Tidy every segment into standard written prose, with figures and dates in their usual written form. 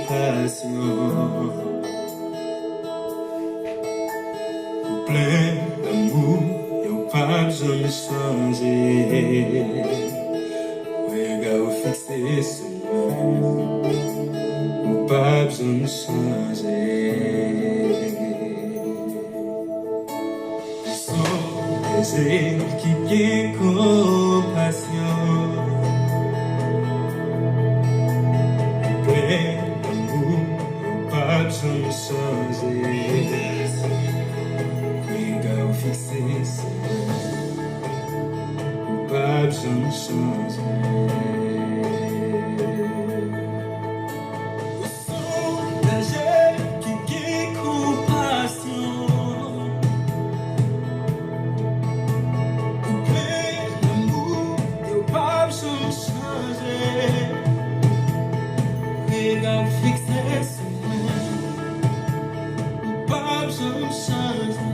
compassion, plein d'amour, y'a pas besoin de changer. Regarde fixé sur moi, y'a pas besoin de changer. Sont des ailes qui bien compassion, plein d'amour, y'a pas besoin de changer. Regarde fixé sur moi, pas besoin de changer. Au son d'un gel qui guide compassion, au plein d'amour, y'a pas besoin de changer. Regarde fixé sur moi, pas besoin de changer.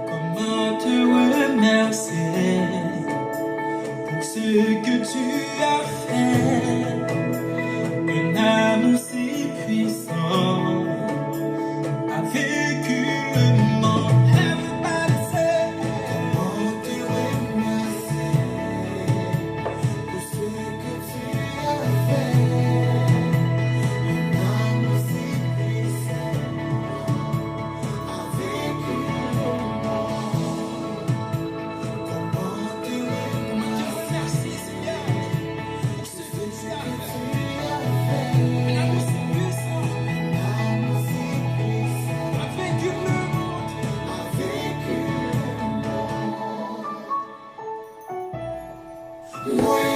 Comment te remercier pour ce que tu as fait? Un amour si puissant a vécu le monde. Everybody say, comment te remercier pour ce que tu as fait? Un amour si puissant a vécu le monde. Comment te remercier, Seigneur, pour ce que tu as fait? Un amour si puissant a vécu le monde. Oui,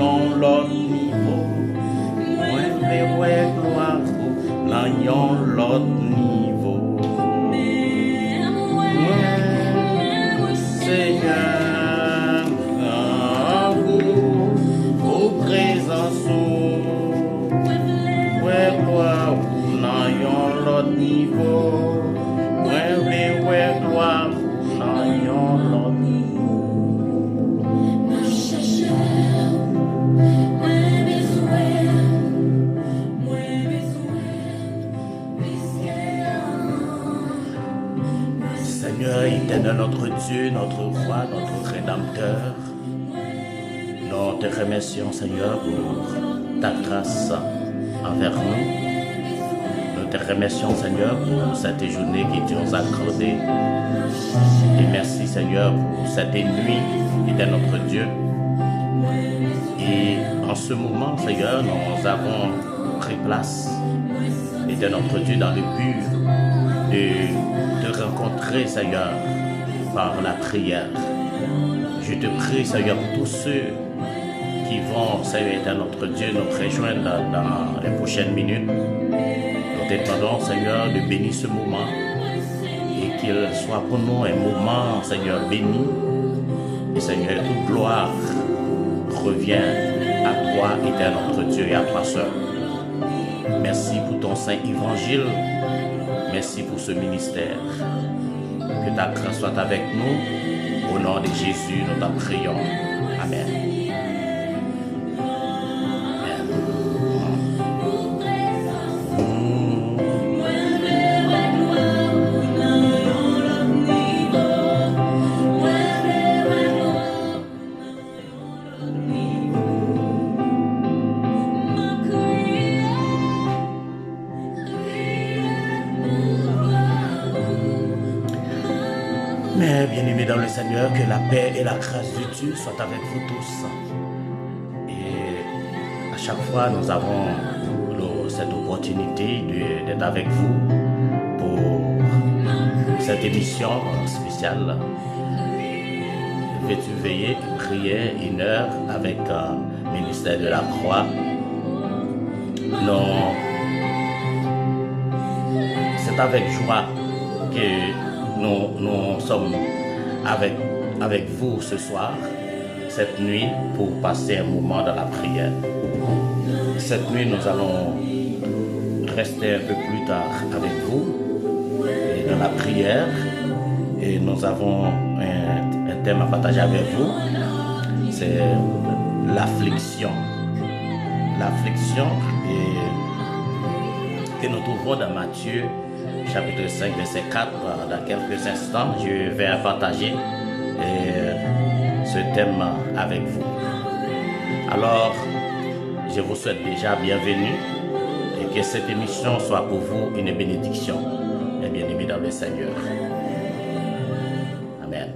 yon l'autre niveau. Moi, ouais, gloire, là, yon l'autre niveau. Ouais, Seigneur, en vous, vos présences, ouais, gloire, là, yon l'autre niveau. Ouais, gloire, là, yon l'autre niveau. Seigneur éternel, notre Dieu, notre roi, notre rédempteur, nous te remercions, Seigneur, pour ta grâce envers nous. Nous te remercions, Seigneur, pour cette journée que tu nous as accordée. Et merci, Seigneur, pour cette nuit qui est notre Dieu. Et en ce moment, Seigneur, nous avons pris place et de notre Dieu dans le but de te rencontrer, Seigneur, par la prière. Je te prie, Seigneur, pour tous ceux qui vont, Seigneur, dans notre Dieu, nous rejoindre dans les prochaines minutes. Nous te demandons, Seigneur, de bénir ce moment et qu'il soit pour nous un moment, Seigneur, béni. Et Seigneur, toute gloire revient à toi, éternel notre Dieu, et à toi seul. Merci pour ton saint évangile. Merci pour ce ministère. Que ta grâce soit avec nous. Au nom de Jésus, nous t'en prions. Amen. Mais bien-aimés dans le Seigneur, que la paix et la grâce de Dieu soient avec vous tous. Et à chaque fois, nous avons cette opportunité d'être avec vous pour cette émission spéciale. Veux-tu veiller et prier 1 heure avec le ministère de la Croix? Non, c'est avec joie que nous sommes avec vous ce soir, cette nuit, pour passer un moment dans la prière. Cette nuit, nous allons rester un peu plus tard avec vous et dans la prière. Et nous avons un thème à partager avec vous. C'est l'affliction. L'affliction que nous trouvons dans Matthieu chapitre 5, verset 4, dans quelques instants, je vais partager ce thème avec vous. Alors, je vous souhaite déjà bienvenue et que cette émission soit pour vous une bénédiction. Et bien-aimés dans le Seigneur. Amen.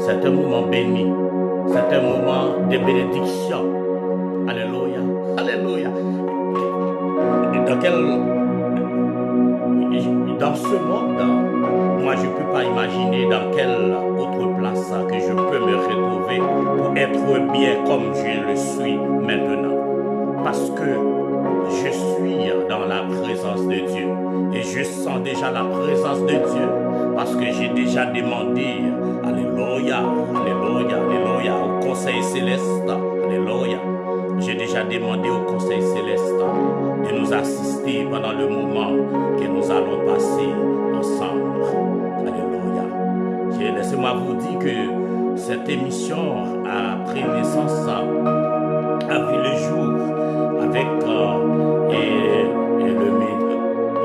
C'est un moment béni. C'est un moment de bénédiction. Alléluia. Alléluia. Dans ce monde, moi je ne peux pas imaginer dans quelle autre place que je peux me retrouver pour être bien comme je le suis maintenant. Parce que je suis dans la présence de Dieu et je sens déjà la présence de Dieu parce que j'ai déjà demandé, alléluia, alléluia, alléluia, au conseil céleste, alléluia. J'ai déjà demandé au conseil céleste de nous assister pendant le moment que nous allons passer ensemble. Alléluia. Laissez-moi vous dire que cette émission a pris naissance, a vu le jour avec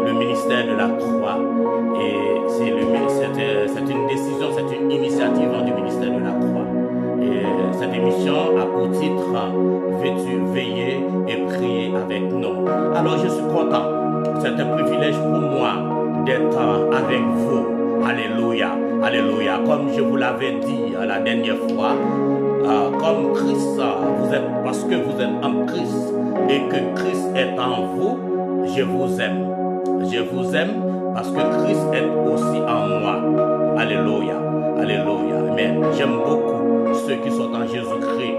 le ministère de la Croix. Et c'est une décision, c'est une initiative du ministère de la Croix. Et cette émission a pour titre « Veux-tu veiller et prier avec nous ?» Alors je suis content, c'est un privilège pour moi d'être avec vous. Alléluia, alléluia. Comme je vous l'avais dit la dernière fois, comme Christ, parce que vous êtes en Christ et que Christ est en vous, je vous aime. Je vous aime parce que Christ est aussi en moi. Alléluia, alléluia. Amen. J'aime beaucoup ceux qui sont en Jésus-Christ,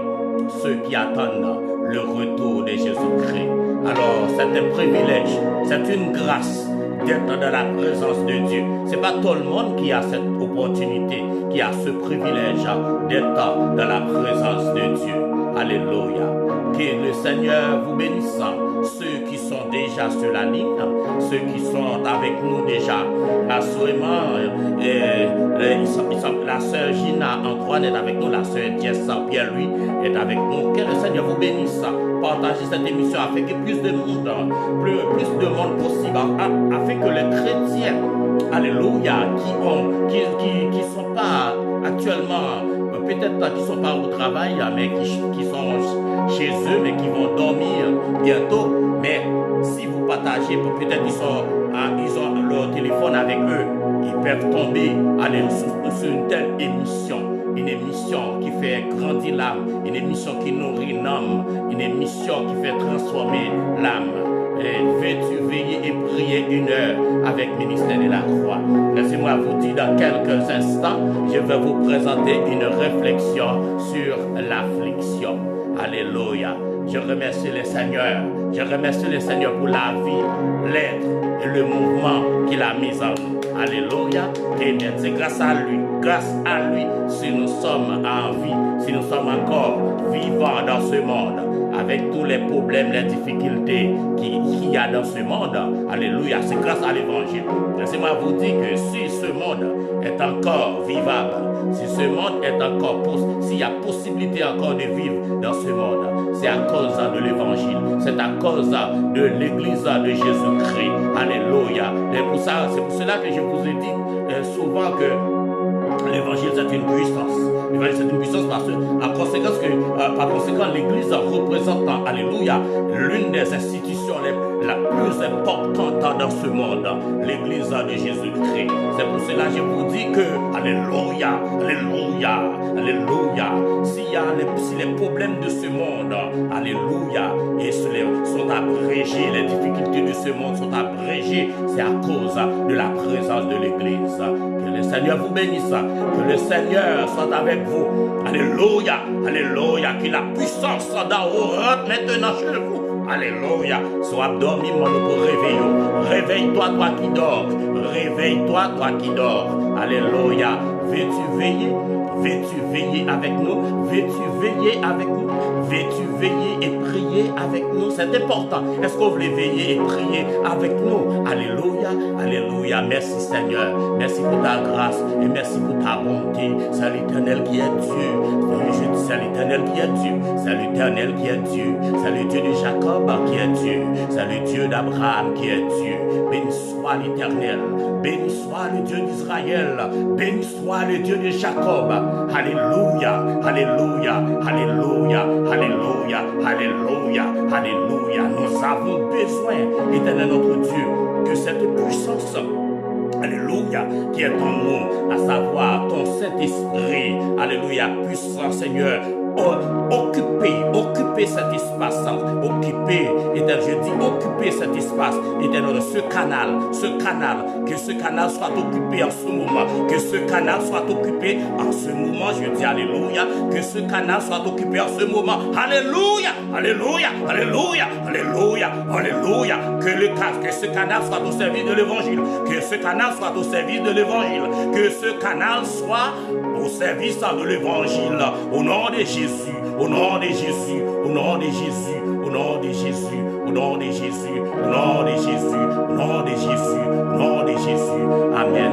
ceux qui attendent le retour de Jésus-Christ. Alors, c'est un privilège, c'est une grâce d'être dans la présence de Dieu. Ce n'est pas tout le monde qui a cette opportunité, qui a ce privilège d'être dans la présence de Dieu. Alléluia. Que le Seigneur vous bénisse. Ceux qui sont déjà sur la ligne, ceux qui sont avec nous déjà, assurément, la sœur Gina Antoine est avec nous, la sœur Jessa Pierre-Louis est avec nous. Que le Seigneur vous bénisse. Partagez cette émission afin que plus de monde, plus de monde possible, afin que les chrétiens, alléluia, qui sont pas actuellement, peut-être qui ne sont pas au travail, mais qui sont chez eux, mais qui vont dormir bientôt. Mais si vous partagez, peut-être ils ont leur téléphone avec eux, ils peuvent tomber sur une telle émission. Une émission qui fait grandir l'âme, une émission qui nourrit l'âme, une émission qui fait transformer l'âme. Veux-tu veiller et prier 1 heure avec ministère de la Croix? Laissez-moi vous dire dans quelques instants, je vais vous présenter une réflexion sur l'affliction. Alléluia. Je remercie le Seigneur. Je remercie le Seigneur pour la vie, l'être et le mouvement qu'il a mis en nous. Alléluia. Et c'est grâce à lui, si nous sommes en vie, si nous sommes encore vivants dans ce monde, avec tous les problèmes, les difficultés qu'il y a dans ce monde. Alléluia, c'est grâce à l'évangile. Laissez-moi vous dire que si ce monde est encore vivable, si ce monde est encore, s'il y a possibilité encore de vivre dans ce monde, c'est à cause de l'évangile, c'est à cause de l'église de Jésus-Christ. Alléluia. C'est pour cela que je vous ai dit souvent que l'évangile c'est une puissance. L'évangile c'est une puissance parce que, par conséquent, l'église représente, alléluia, l'une des institutions la plus importante dans ce monde, l'église de Jésus-Christ. C'est pour cela que je vous dis que, alléluia, alléluia, alléluia, si les problèmes de ce monde, alléluia, et sont abrégés, les difficultés de ce monde sont abrégées, c'est à cause de la présence de l'église. Que le Seigneur vous bénisse, que le Seigneur soit avec vous. Alléluia, alléluia, que la puissance d'en haut rentre maintenant chez vous. Alléluia, sois dormi mon pour réveiller. Réveille-toi, toi qui dors. Réveille-toi, toi qui dors. Alléluia, veux-tu veiller? Veux-tu veiller avec nous? Veux-tu veiller avec nous? Veux-tu veiller et prier avec nous? C'est important. Est-ce que vous voulez veiller et prier avec nous? Alléluia, alléluia. Merci Seigneur. Merci pour ta grâce et merci pour ta bonté. C'est l'Éternel qui est Dieu. Je dis c'est l'Éternel qui est Dieu. C'est l'Éternel qui est Dieu. C'est le Dieu de Jacob qui est Dieu. C'est le Dieu d'Abraham qui est Dieu. Béni soit l'Éternel. Béni soit le Dieu d'Israël. Béni soit le Dieu de Jacob. Alléluia, alléluia, alléluia, alléluia, alléluia, alléluia. Nous avons besoin, éternel notre Dieu, que cette puissance Alléluia, qui est en nous, à savoir ton Saint-Esprit, alléluia, puissant Seigneur, occuper cet espace, occuper, éternel, je dis occuper cet espace, éternel, ce canal, que ce canal soit occupé en ce moment, que ce canal soit occupé en ce moment, je dis alléluia, que ce canal soit occupé en ce moment, alléluia, alléluia, alléluia, alléluia, alléluia, que ce canal soit au service de l'évangile, que ce canal soit au service de l'évangile, que ce canal soit au service de l'évangile, au nom de Jésus, au nom de Jésus, au nom de Jésus, au nom de Jésus, au nom de Jésus, au nom de Jésus, au nom de Jésus, au nom de Jésus, amen.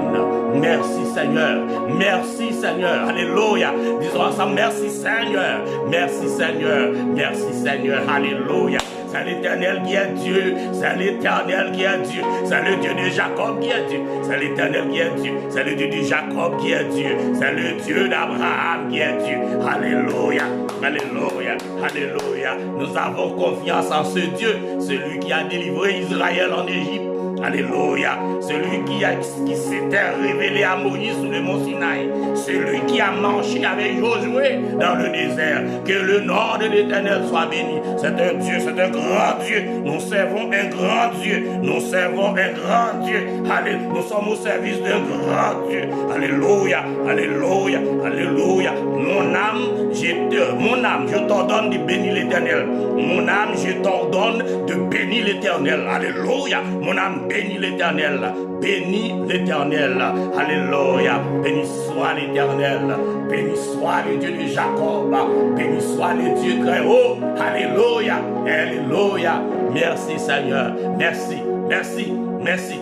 Merci Seigneur, merci Seigneur, alléluia, disons ensemble, merci Seigneur, merci Seigneur, merci Seigneur, alléluia. C'est l'Éternel qui est Dieu, c'est l'Éternel qui est Dieu, c'est le Dieu de Jacob qui est Dieu, c'est l'Éternel qui est Dieu, c'est le Dieu de Jacob qui est Dieu, c'est le Dieu d'Abraham qui est Dieu. Alléluia, alléluia, alléluia. Nous avons confiance en ce Dieu, celui qui a délivré Israël en Égypte. Alléluia, celui qui s'était révélé à Moïse sur le mont Sinaï, celui qui a marché avec Josué dans le désert, que le nom de l'Éternel soit béni. C'est un Dieu, c'est un grand Dieu. Nous servons un grand Dieu, nous servons un grand Dieu. Allez, nous sommes au service d'un grand Dieu. Alléluia, alléluia, alléluia. Mon âme, je t'ordonne de bénir l'Éternel. Mon âme, je t'ordonne de bénir l'Éternel. Alléluia, mon âme, bénis l'Éternel, bénis l'Éternel, alléluia, béni soit l'Éternel, béni soit le Dieu de Jacob, béni soit le Dieu très haut, alléluia, alléluia, merci Seigneur, merci, merci, merci.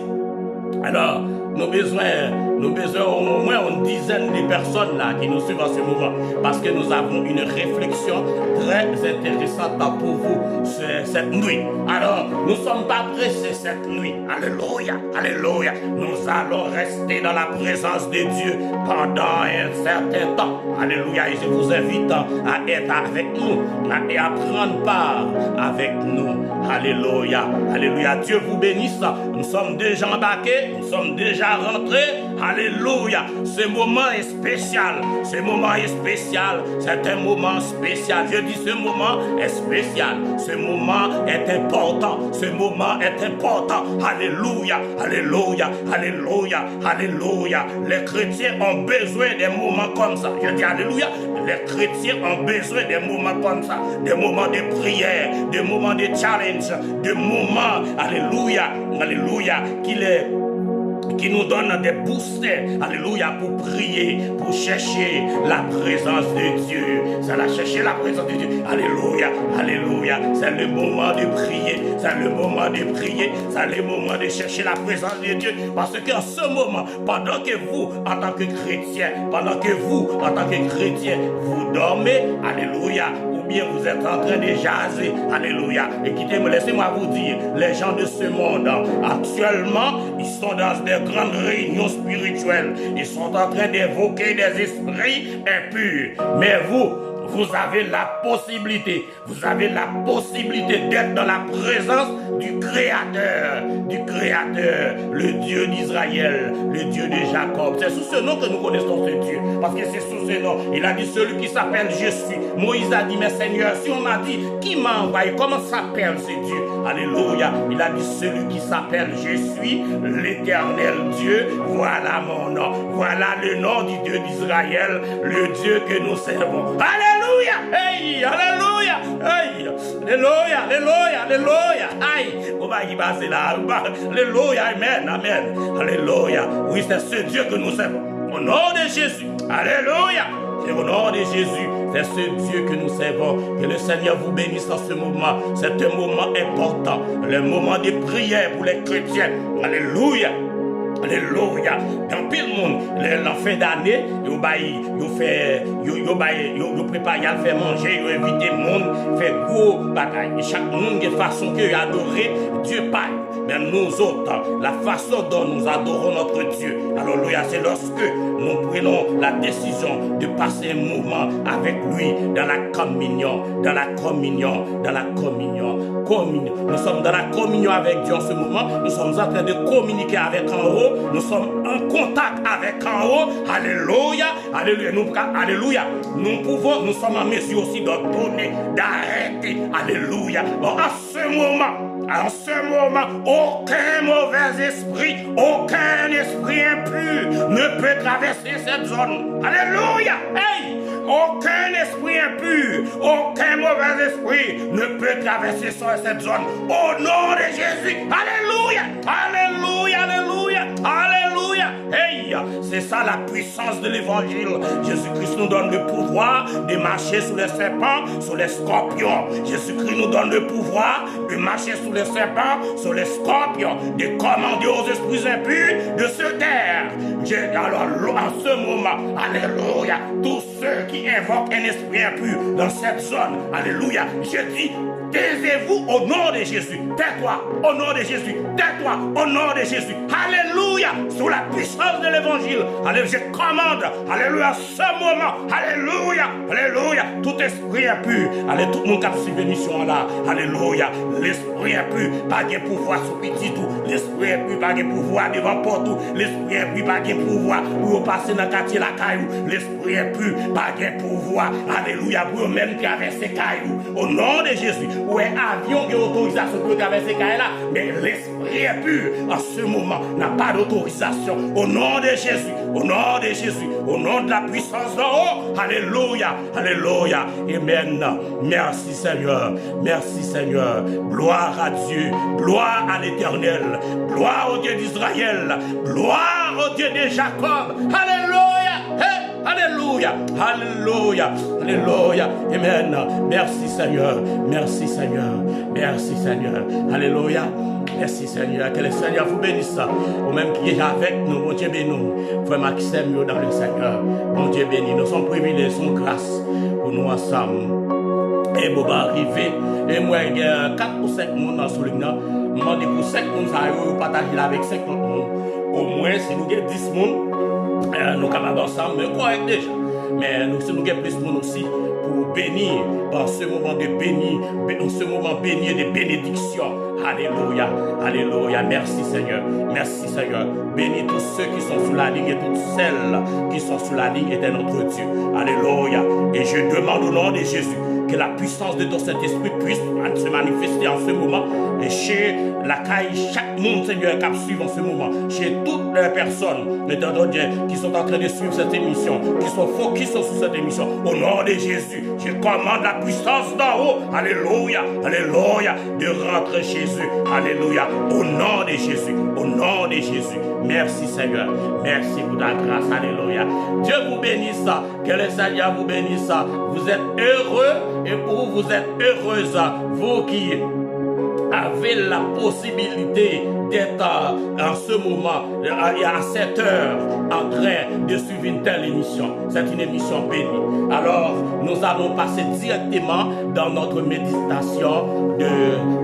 Alors, nous besoin au moins une dizaine de personnes là qui nous suivent en ce moment, parce que nous avons une réflexion très intéressante pour vous cette nuit. Alors, nous ne sommes pas pressés cette nuit. Alléluia, alléluia. Nous allons rester dans la présence de Dieu pendant un certain temps. Alléluia. Et je vous invite à être avec nous et à prendre part avec nous. Alléluia, alléluia. Dieu vous bénisse. Nous sommes déjà embarqués, nous sommes déjà rentrés. Alléluia. Ce moment est spécial. Ce moment est spécial. C'est un moment spécial. Je dis ce moment est spécial. Ce moment est important. Ce moment est important. Alléluia. Alléluia. Alléluia. Alléluia. Les chrétiens ont besoin des moments comme ça. Je dis alléluia. Les chrétiens ont besoin des moments comme ça. Des moments de prière. Des moments de challenge. Des moments, alléluia. Alléluia. Qui nous donne des boosters, alléluia, pour prier, pour chercher la présence de Dieu. C'est là chercher la présence de Dieu. Alléluia, alléluia. C'est le moment de prier, c'est le moment de prier, c'est le moment de chercher la présence de Dieu. Parce qu'en ce moment, pendant que vous, en tant que chrétien, vous dormez, alléluia, ou bien vous êtes en train de jaser, alléluia. Écoutez-moi, laissez-moi vous dire, les gens de ce monde, actuellement, ils sont dans des grandes réunions spirituelles. Ils sont en train d'évoquer des esprits impurs. Mais vous avez la possibilité d'être dans la présence du Créateur, le Dieu d'Israël, le Dieu de Jacob. C'est sous ce nom que nous connaissons ce Dieu, parce que c'est sous ce nom. Il a dit celui qui s'appelle Je suis. Moïse a dit, mais Seigneur, si on m'a dit, qui m'a envoyé, comment s'appelle ce Dieu? Alléluia. Il a dit celui qui s'appelle Je suis, l'Éternel Dieu, voilà mon nom. Voilà le nom du Dieu d'Israël, le Dieu que nous servons. Alléluia. Hey, alléluia. Hey, alléluia, alléluia, alléluia. Aïe, on va y passer là. Alléluia, amen, amen. Alléluia. Oui, c'est ce Dieu que nous servons. Au nom de Jésus. Alléluia. Et au nom de Jésus, c'est ce Dieu que nous servons. Que le Seigneur vous bénisse en ce moment. C'est un moment important. Le moment de prière pour les chrétiens. Alléluia. Alléluia. Dans pile monde, en fin d'année, vous préparez à faire manger, vous invitez le monde, fait gros bataille. Et chaque monde de façon que adoré Dieu Père. mais nous autres, la façon dont nous adorons notre Dieu, alléluia, c'est lorsque nous prenons la décision de passer un moment avec lui dans la communion, dans la communion, dans la communion. Nous sommes dans la communion avec Dieu en ce moment, nous sommes en train de communiquer avec en haut, nous sommes en contact avec en haut, alléluia, alléluia, alléluia, nous sommes en mesure aussi de donner, d'arrêter, alléluia. Bon, en ce moment, aucun mauvais esprit, aucun esprit impur ne peut traverser cette zone. Alléluia! Hey! Aucun esprit impur, aucun mauvais esprit ne peut traverser cette zone. Au nom de Jésus. Alléluia! Alléluia! Alléluia! Alléluia! Hey! C'est ça la puissance de l'évangile. Jésus-Christ nous donne le pouvoir de marcher sous les serpents, sous les scorpions. Jésus-Christ nous donne le pouvoir de marcher sous les serpents, sous les scorpions, de commander aux esprits impurs de se taire. Alors, en ce moment, alléluia, tous ceux qui invoquent un esprit impur dans cette zone, alléluia, je dis, taisez-vous au nom de Jésus. Tais-toi au nom de Jésus. Tais-toi au nom de Jésus. Alléluia, sous la puissance de l'évangile. Alléluia, je commande, alléluia, ce moment, alléluia, alléluia, tout esprit impur, allez, tout le monde qui a suivi l'émission là, alléluia, l'esprit impur, pas de pouvoir sur petit tout, l'esprit impur, pas de pouvoir devant porte, l'esprit impur, pas de pouvoir pour passer dans le quartier la caillou, l'esprit impur, pas de pouvoir, alléluia, pour même traverser caillou, au nom de Jésus, ou un avion qui a autorisation pour traverser caillou là, mais l'esprit impur, en ce moment, n'a pas d'autorisation, au nom de Jésus, au nom de Jésus, au nom de la puissance d'en haut, alléluia, alléluia, amen, merci Seigneur, gloire à Dieu, gloire à l'Éternel, gloire au Dieu d'Israël, gloire au Dieu de Jacob, alléluia, hey, alléluia, alléluia, alléluia, amen, merci Seigneur, alléluia. Merci Seigneur, que le Seigneur vous bénisse. Ou même qui est avec nous, bon Dieu bénis nous. Frère Maxime, dans le Seigneur, bon Dieu bénis. Nous sommes privilégiés, son grâce pour nous ensemble. Et vous arriver. Et moi, il y a 4 ou 5 personnes dans ce ligne. Je demande pour 5 personnes, vous partagez avec 50 personnes. Au moins, si nous avons 10 personnes, nous sommes capables ensemble, mais correct déjà. Mais nous avons plus de personnes aussi pour bénir, dans ce moment de bénir, en ce moment béni de bénédiction. Alléluia, alléluia, merci Seigneur, bénis tous ceux qui sont sous la ligne et toutes celles qui sont sous la ligne est notre Dieu, alléluia, et je demande au nom de Jésus que la puissance de ton Saint-Esprit puisse se manifester en ce moment et chez la caille, chaque monde Seigneur qui suit en ce moment, chez toutes les personnes qui sont en train de suivre cette émission, qui sont focus sur cette émission, au nom de Jésus, je commande la puissance d'en haut, alléluia, alléluia, de rentrer chez eux, alléluia, au nom de Jésus, merci Seigneur, merci pour ta grâce, alléluia, Dieu vous bénisse, que le Seigneur vous bénisse, vous êtes heureux et pour vous êtes heureuse, vous qui avez la possibilité d'être en ce moment, à cette heure, en train de suivre une telle émission. C'est une émission bénie. Alors, nous allons passer directement dans notre méditation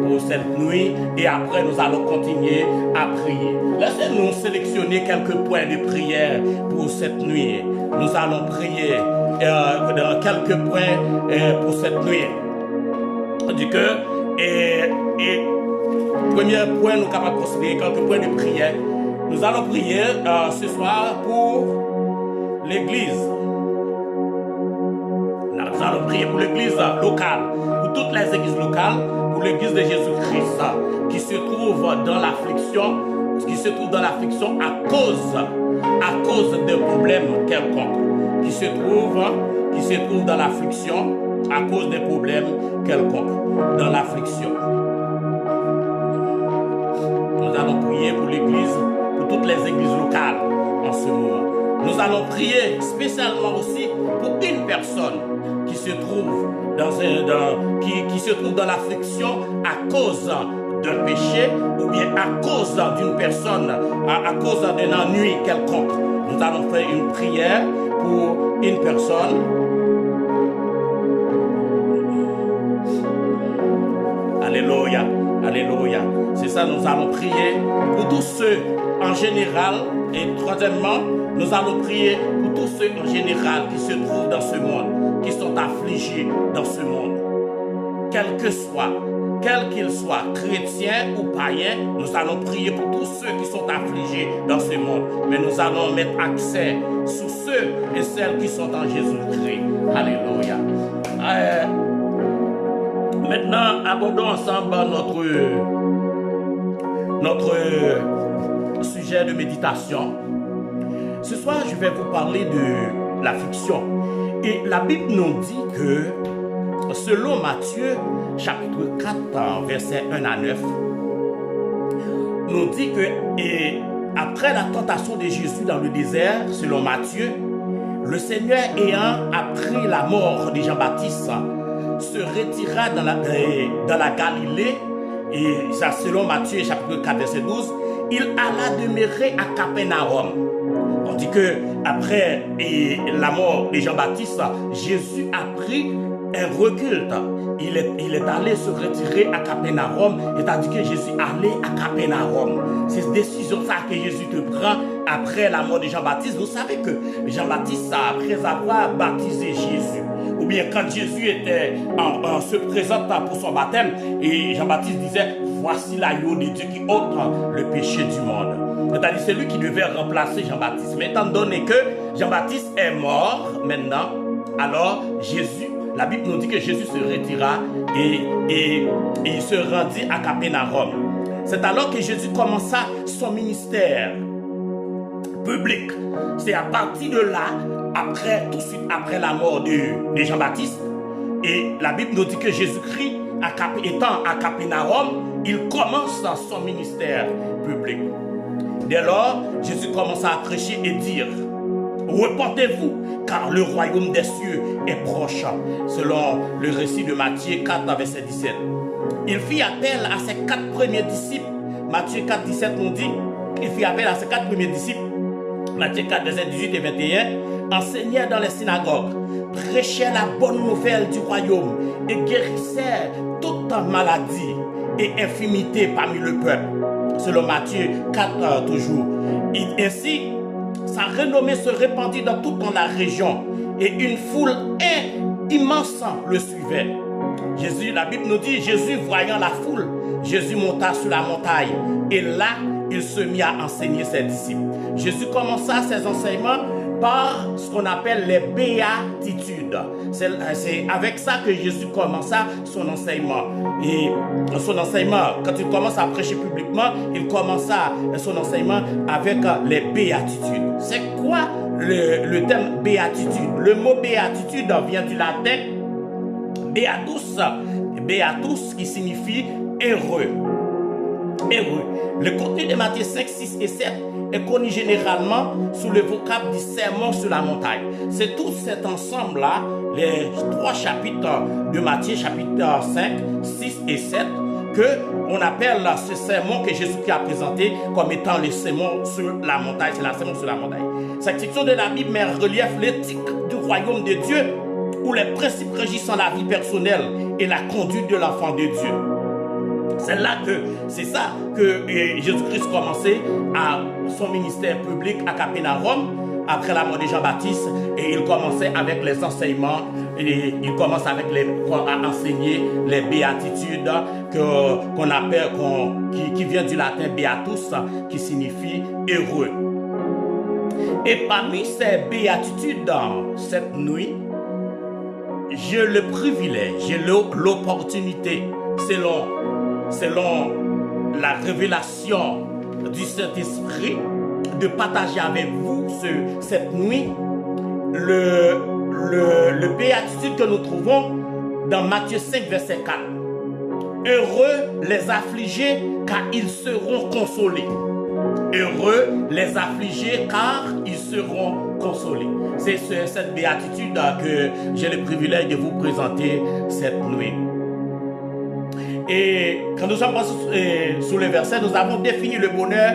pour cette nuit et après nous allons continuer à prier. Laissez-nous sélectionner quelques points de prière pour cette nuit. Nous allons prier dans quelques points pour cette nuit. Du cœur et premier point, nous sommes capables de considérer quelques points de prière. Nous allons prier ce soir pour l'église. Nous allons prier pour l'église locale, pour toutes les églises locales, pour l'église de Jésus-Christ qui se trouve dans l'affliction, à cause de problèmes quelconques, qui se trouve dans l'affliction à cause des problèmes quelconques, dans l'affliction. Nous allons prier pour l'église, pour toutes les églises locales en ce moment. Nous allons prier spécialement aussi pour une personne qui se trouve dans l'affliction à cause d'un péché ou bien à cause d'une personne, à cause d'un ennui quelconque. Nous allons faire une prière pour une personne. Alléluia. Alléluia. C'est ça, nous allons prier pour tous ceux en général. Et troisièmement, nous allons prier pour tous ceux en général qui se trouvent dans ce monde, qui sont affligés dans ce monde. Quel qu'il soit, chrétien ou païen, nous allons prier pour tous ceux qui sont affligés dans ce monde. Mais nous allons mettre accent sur ceux et celles qui sont en Jésus-Christ. Alléluia. Maintenant, abordons ensemble notre sujet de méditation. Ce soir, je vais vous parler de l'affliction. Et la Bible nous dit que, selon Matthieu, chapitre 4, versets 1 à 9, nous dit que après la tentation de Jésus dans le désert, selon Matthieu, le Seigneur ayant appris la mort de Jean-Baptiste, se retira dans la Galilée, et ça selon Matthieu chapitre 4, verset 12, il alla demeurer à Capernaum. On dit que après la mort de Jean-Baptiste, Jésus a pris un recul. Il est allé se retirer à Capernaum, c'est-à-dire que Jésus allait à Capernaum. C'est cette décision ça que Jésus te prend après la mort de Jean-Baptiste. Vous savez que Jean-Baptiste, après avoir baptisé Jésus, ou bien quand Jésus était se présente pour son baptême, et Jean-Baptiste disait, voici l'agneau de Dieu qui ôte le péché du monde. C'est-à-dire c'est lui qui devait remplacer Jean-Baptiste. Mais étant donné que Jean-Baptiste est mort maintenant, alors Jésus, la Bible nous dit que Jésus se retira et il se rendit à Capernaum. C'est alors que Jésus commença son ministère public. C'est à partir de là, tout de suite après la mort de Jean-Baptiste, et la Bible nous dit que Jésus-Christ, étant à Capernaum, il commence son ministère public. Dès lors, Jésus commença à prêcher et dire, repentez-vous, car le royaume des cieux est proche. Selon le récit de Matthieu 4, verset 17. Il fit appel à ses 4 premiers disciples. Matthieu 4, 17 nous dit, il fit appel à ses 4 premiers disciples. Matthieu 4, verset 18 et 21. Enseignait dans les synagogues, prêchait la bonne nouvelle du royaume et guérissait toute maladie et infirmité parmi le peuple. Selon Matthieu 4, toujours. Et ainsi, sa renommée se répandit dans toute la région et une foule immense le suivait. Jésus, la Bible nous dit, Jésus voyant la foule, Jésus monta sur la montagne et là, il se mit à enseigner ses disciples. Jésus commença ses enseignements par ce qu'on appelle les béatitudes. C'est avec ça que Jésus commença son enseignement. Et son enseignement, quand il commence à prêcher publiquement, il commença son enseignement avec les béatitudes. C'est quoi le terme béatitude? Le mot béatitude vient du latin beatus qui signifie heureux. Heureux. Le contenu de Matthieu 5, 6 et 7 est connu généralement sous le vocable du sermon sur la montagne. C'est tout cet ensemble-là, les 3 chapitres de Matthieu, chapitre 5, 6 et 7, qu'on appelle ce sermon que Jésus a présenté comme étant le sermon sur la montagne. C'est la sermon sur la montagne. Cette section de la Bible met en relief l'éthique du royaume de Dieu, où les principes régissant la vie personnelle et la conduite de l'enfant de Dieu. C'est ça que Jésus-Christ commençait à son ministère public à Capernaum après la mort de Jean-Baptiste, et il commençait avec les enseignements, et il commence à enseigner les béatitudes qu'on appelle, qui vient du latin beatus, qui signifie heureux. Et parmi ces béatitudes dans cette nuit, j'ai le privilège, j'ai l'opportunité, selon la révélation du Saint-Esprit, de partager avec vous cette nuit le béatitude que nous trouvons dans Matthieu 5, verset 4. Heureux les affligés, car ils seront consolés. Heureux les affligés, car ils seront consolés. C'est cette béatitude que j'ai le privilège de vous présenter cette nuit. Et quand nous sommes sous le verset, nous avons défini le bonheur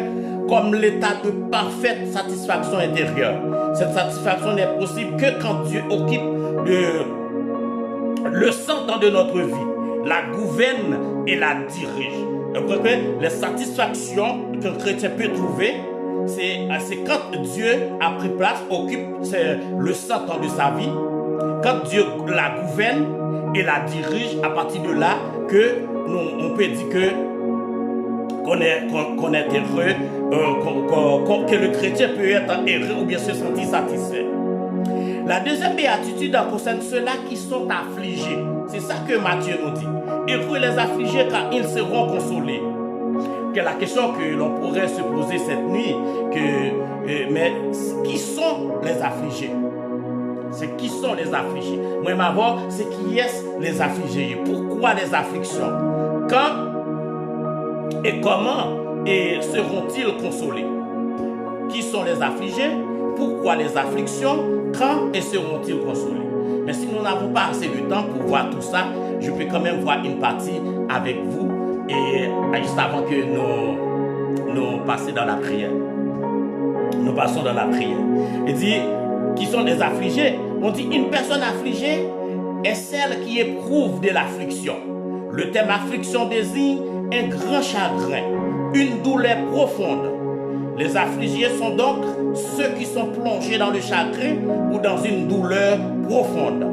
comme l'état de parfaite satisfaction intérieure. Cette satisfaction n'est possible que quand Dieu occupe le centre de notre vie, la gouverne et la dirige. les satisfactions qu'un chrétien peut trouver, c'est quand Dieu a pris place, occupe le centre de sa vie, quand Dieu la gouverne et la dirige, à partir de là que on peut dire qu'on est heureux, que le chrétien peut être heureux ou bien se sentir satisfait. La deuxième béatitude concerne ceux-là qui sont affligés. C'est ça que Matthieu nous dit. Heureux les affligés car ils seront consolés. Que la question que l'on pourrait se poser cette nuit, mais qui sont les affligés? C'est qui sont les affligés? Moi, d'abord, c'est qui est les affligés? Pourquoi les afflictions? Quand et comment seront-ils consolés? Qui sont les affligés? Pourquoi les afflictions? Quand et seront-ils consolés? Mais si nous n'avons pas assez de temps pour voir tout ça, je peux quand même voir une partie avec vous et juste avant que nous passions dans la prière. Nous passons dans la prière. Il dit, qui sont les affligés? On dit, une personne affligée est celle qui éprouve de l'affliction. Le terme affliction désigne un grand chagrin, une douleur profonde. Les affligés sont donc ceux qui sont plongés dans le chagrin ou dans une douleur profonde.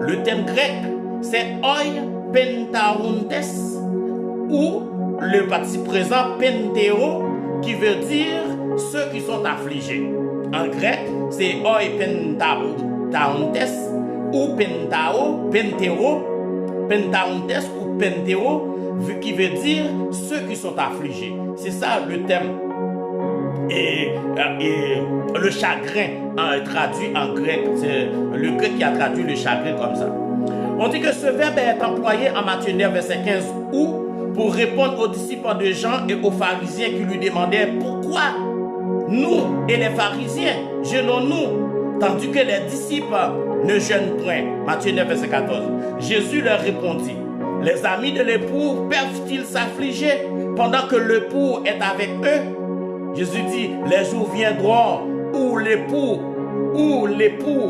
Le terme grec, c'est oi pentaontes ou le participe présent penteo qui veut dire ceux qui sont affligés. En grec, c'est oi pentaontes ou pentaontes ou penteo qui veut dire ceux qui sont affligés. C'est ça le terme. Et le chagrin traduit en grec, c'est le grec qui a traduit le chagrin comme ça. On dit que ce verbe est employé en Matthieu 9, verset 15, où pour répondre aux disciples de Jean et aux pharisiens qui lui demandaient pourquoi nous et les pharisiens jeûnons-nous tandis que les disciples ne jeûnent point. Matthieu 9, verset 14. Jésus leur répondit, les amis de l'époux peuvent-ils s'affliger pendant que l'époux est avec eux? Jésus dit, les jours viendront où l'époux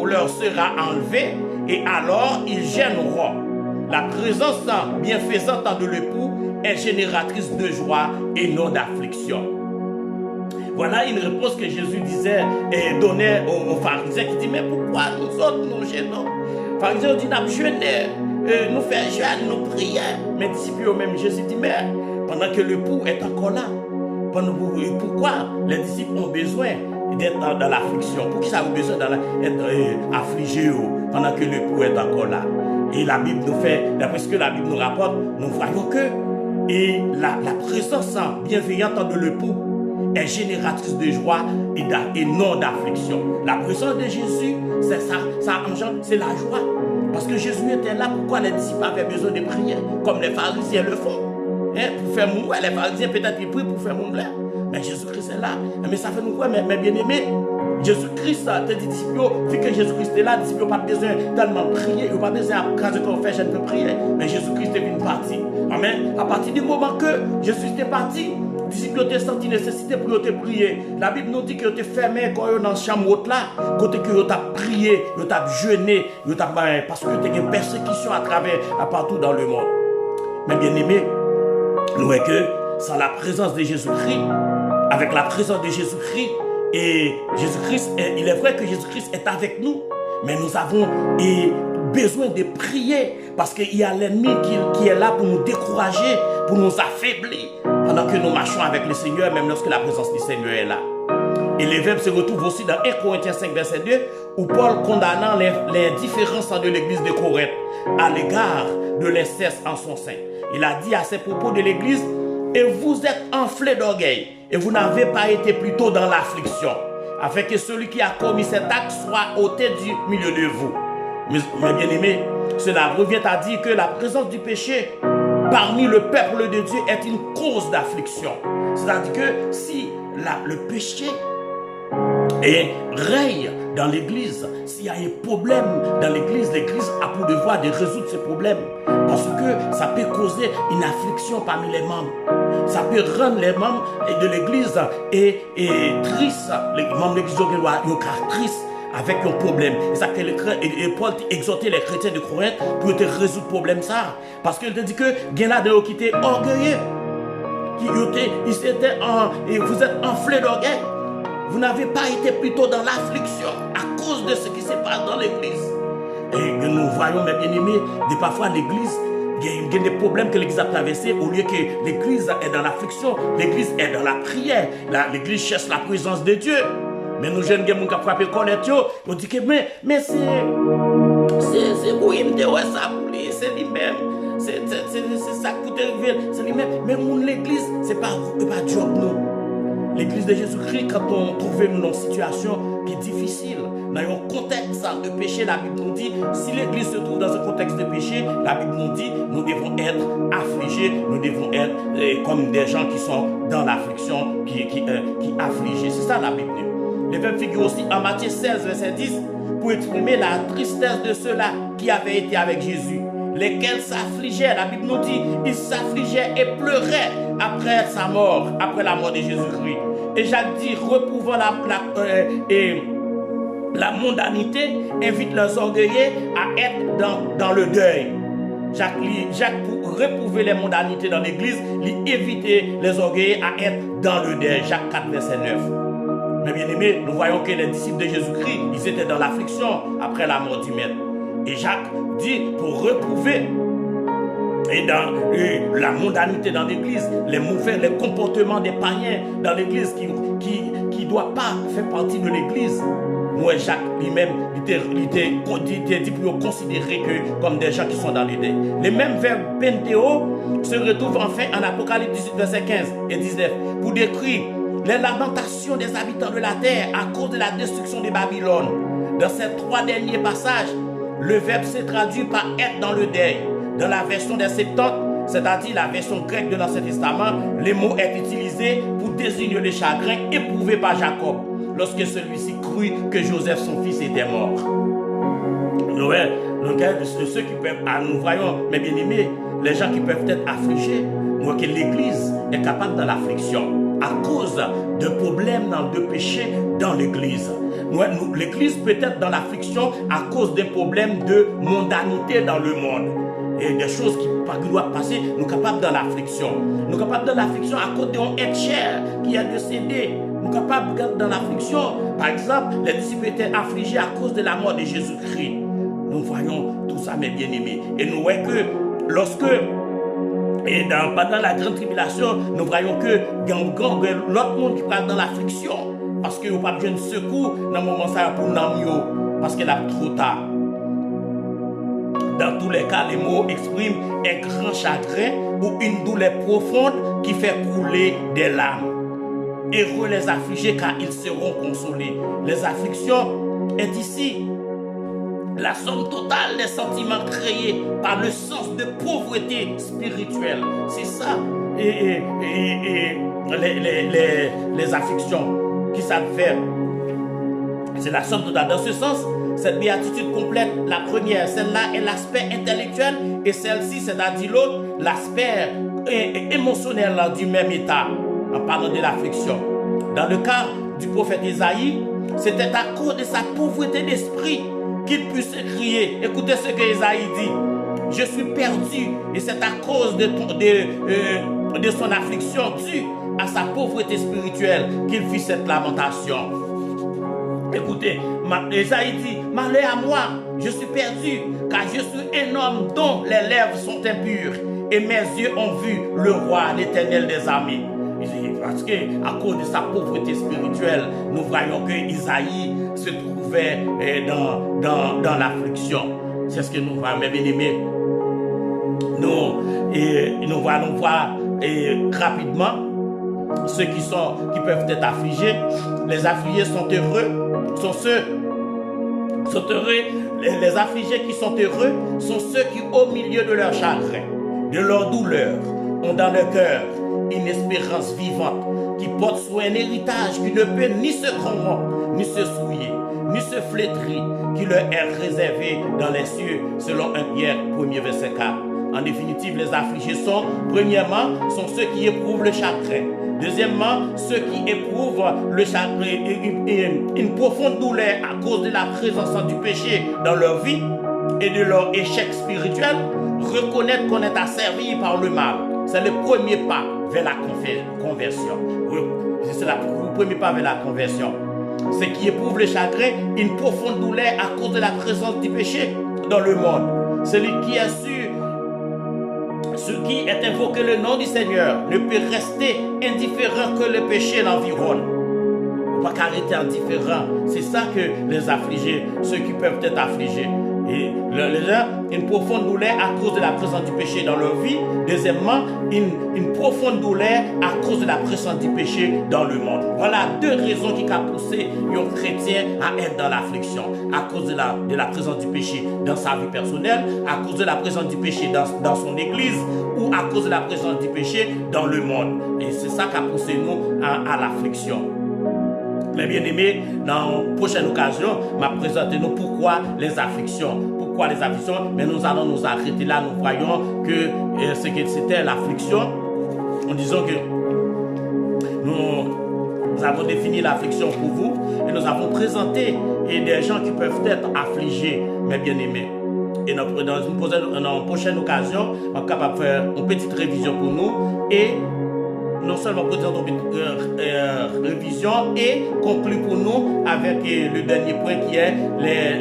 leur sera enlevé et alors ils gêneront. La présence bienfaisante de l'époux est génératrice de joie et non d'affliction. Voilà une réponse que Jésus disait et donnait aux pharisiens qui disent, mais pourquoi nous autres nous gênons? Les pharisiens disent, nous jeûnons, nous faisons jeûne, nous prions. Mais disciples eux-mêmes, Jésus dit, mais pendant que l'époux est encore là, pourquoi les disciples ont besoin d'être dans l'affliction? Pour qui ça a besoin d'être affligé pendant que l'époux est encore là? Et la Bible nous fait, d'après ce que la Bible nous rapporte, nous voyons que la présence bienveillante de l'époux est génératrice de joie et non d'affliction. La présence de Jésus, c'est ça engendre, c'est la joie. Parce que Jésus était là, pourquoi les disciples avaient besoin de prier, comme les pharisiens le font. Pour faire mourir, les pharisiens peut-être ils prient pour faire mourir. Mais Jésus-Christ est là. Mais ça fait nous voir, mais bien aimé, Jésus-Christ, tes disciples, vu que Jésus-Christ est là, les disciples n'ont pas besoin tellement de prier, ils n'ont pas besoin quand on fait, je ne peux prier. Mais Jésus-Christ est venu partir. Amen. À partir du moment que Jésus est parti, les disciples ont senti nécessité pour te prier. La Bible nous dit que tu fermé quand dans la chambre là, côté que tu as prié, tu as jeûné, parce que tu as une persécution à travers, partout dans le monde. Mais bien aimé, nous voyons que sans la présence de Jésus-Christ, avec la présence de Jésus-Christ, et Jésus-Christ, il est vrai que Jésus-Christ est avec nous, mais nous avons besoin de prier parce qu'il y a l'ennemi qui est là pour nous décourager, pour nous affaiblir, pendant que nous marchons avec le Seigneur, même lorsque la présence du Seigneur est là. Et les verbes se retrouvent aussi dans 1 Corinthiens 5, verset 2, où Paul condamnant les différences de l'église de Corinthe à l'égard de l'inceste en son sein. Il a dit à ses propos de l'église, et vous êtes enflés d'orgueil, et vous n'avez pas été plutôt dans l'affliction, afin que celui qui a commis cet acte soit ôté du milieu de vous. Mais bien aimé, cela revient à dire que la présence du péché parmi le peuple de Dieu est une cause d'affliction. C'est-à-dire que si le péché règne dans l'église, s'il y a un problème dans l'église, l'église a pour devoir de résoudre ce problème. Parce que ça peut causer une affliction parmi les membres. Ça peut rendre les membres de l'église tristes. Les membres de l'église ont tristes avec un problème. Et ça que Paul exhortait les chrétiens de Corinthe pour te résoudre le problème ça. Parce qu'il te dit que il y en a qui étaient orgueilleux. et vous êtes enflés d'orgueil. Vous n'avez pas été plutôt dans l'affliction à cause de ce qui se passe dans l'église. Et nous voyons, mes bien-aimés, parfois l'église, il y a des problèmes que l'église a traversés. Au lieu que l'église est dans l'affliction, l'église est dans la prière. L'église cherche la présence de Dieu. Mais nous jeunes gens qui ont frappé connaître, on dit que mais c'est oui, c'est lui-même. C'est ça qui peut arriver, c'est lui-même. Mais l'église, c'est pas job, non. L'église de Jésus-Christ, quand on trouve nous dans une situation qui est difficile, dans un contexte de péché, la Bible nous dit, si l'église se trouve dans un contexte de péché, la Bible nous dit, nous devons être affligés, nous devons être comme des gens qui sont dans l'affliction, qui affligés. C'est ça la Bible dit. Le verbe figure aussi en Matthieu 16, verset 10, pour exprimer la tristesse de ceux-là qui avaient été avec Jésus, lesquels s'affligeaient. La Bible nous dit, ils s'affligeaient et pleuraient après sa mort, après la mort de Jésus-Christ. Et Jacques dit, reprouvant la mondanité, invite les orgueilleux à être dans le deuil. Jacques, pour réprouver les mondanités dans l'église, il invitait les orgueilleux à être dans le deuil. Jacques 4, verset 9. Mais bien aimé, nous voyons que les disciples de Jésus-Christ, ils étaient dans l'affliction après la mort du Maître. Et Jacques dit, pour reprouver et dans la mondanité dans l'église, les comportements des païens dans l'église qui ne doivent pas faire partie de l'église. Moi, Jacques lui-même, il était dit pour considérer que comme des gens qui sont dans les deuils. Les mêmes verbes pentéo se retrouvent enfin en Apocalypse 18, verset 15 et 19 pour décrire les lamentations des habitants de la terre à cause de la destruction de Babylone. Dans ces trois derniers passages, le verbe se traduit par être dans le deuil. Dans la version des Septante, c'est-à-dire la version grecque de l'Ancien Testament, le mot est utilisé pour désigner le chagrin éprouvé par Jacob lorsque celui-ci crut que Joseph, son fils, était mort. Donc, ceux qui peuvent, nous voyons, mes bien-aimés, les gens qui peuvent être affligés, moi que l'Église est capable de l'affliction à cause de problèmes, de péchés dans l'Église. L'Église peut être dans l'affliction à cause des problèmes de mondanité dans le monde. Et des choses qui doivent passer, nous sommes capables dans l'affliction. Nous sommes capables dans l'affliction à cause d'un être cher qui a décédé. Nous sommes capables dans l'affliction. Par exemple, les disciples étaient affligés à cause de la mort de Jésus-Christ. Nous voyons tout ça, mes bien-aimés. Et nous voyons que lorsque, pendant la grande tribulation, nous voyons que l'autre monde qui parle dans l'affliction, parce qu'il n'y a pas besoin de secours dans le moment ça pour nous, parce qu'il a trop tard. Dans tous les cas, les mots expriment un grand chagrin ou une douleur profonde qui fait couler des larmes. Heureux les affligés car ils seront consolés. Les afflictions est ici la somme totale des sentiments créés par le sens de pauvreté spirituelle. C'est ça. Et les afflictions qui savent faire. C'est la somme totale. Dans ce sens, cette béatitude complète, la première, celle-là est l'aspect intellectuel et celle-ci, c'est-à-dire l'autre, l'aspect émotionnel du même état, en parlant de l'affliction. Dans le cas du prophète Isaïe, c'était à cause de sa pauvreté d'esprit qu'il puisse crier. Écoutez ce que Isaïe dit. Je suis perdu et c'est à cause de son affliction due à sa pauvreté spirituelle qu'il fit cette lamentation. Écoutez, Isaïe dit, malheur à moi, je suis perdu, car je suis un homme dont les lèvres sont impures, et mes yeux ont vu le roi, l'Éternel des armées. Parce qu'à cause de sa pauvreté spirituelle, nous voyons que Isaïe se trouvait dans l'affliction. C'est ce que nous voyons, mes bien-aimés. Nous allons voir rapidement ceux qui peuvent être affligés. Les affligés sont heureux. Les affligés qui sont heureux sont ceux qui, au milieu de leur chagrin, de leur douleur, ont dans leur cœur une espérance vivante qui porte sur un héritage qui ne peut ni se corrompre, ni se souiller, ni se flétrir, qui leur est réservé dans les cieux, selon 1 Pierre 1er verset 4. En définitive, les affligés sont, premièrement, sont ceux qui éprouvent le chagrin. Deuxièmement, ceux qui éprouvent le chagrin, une profonde douleur à cause de la présence du péché dans leur vie et de leur échec spirituel, reconnaître qu'on est asservi par le mal. C'est le premier pas vers la conversion. C'est le premier pas vers la conversion. Ce qui éprouve le chagrin, une profonde douleur à cause de la présence du péché dans le monde. Celui qui a su, ce qui est invoqué le nom du Seigneur, ne peut rester indifférent que le péché l'environne. Pas qu'arrêter indifférent. C'est ça que les affligés, ceux qui peuvent être affligés. Et une profonde douleur à cause de la présence du péché dans leur vie. Deuxièmement, une profonde douleur à cause de la présence du péché dans le monde. Voilà deux raisons qui ont poussé un chrétien à être dans l'affliction. À cause de la présence du péché dans sa vie personnelle, à cause de la présence du péché dans son église, ou à cause de la présence du péché dans le monde. Et c'est ça qui a poussé nous à l'affliction. Mes bien-aimés, dans une prochaine occasion, je vais présenter nous pourquoi les afflictions. Pourquoi les afflictions? Mais nous allons nous arrêter là. Nous voyons que c'était l'affliction. En disant que nous avons défini l'affliction pour vous et nous avons présenté des gens qui peuvent être affligés, mes bien-aimés. Et dans une prochaine occasion, on est capable de faire une petite révision pour nous et non seulement présenter une révision et conclure pour nous avec le dernier point qui est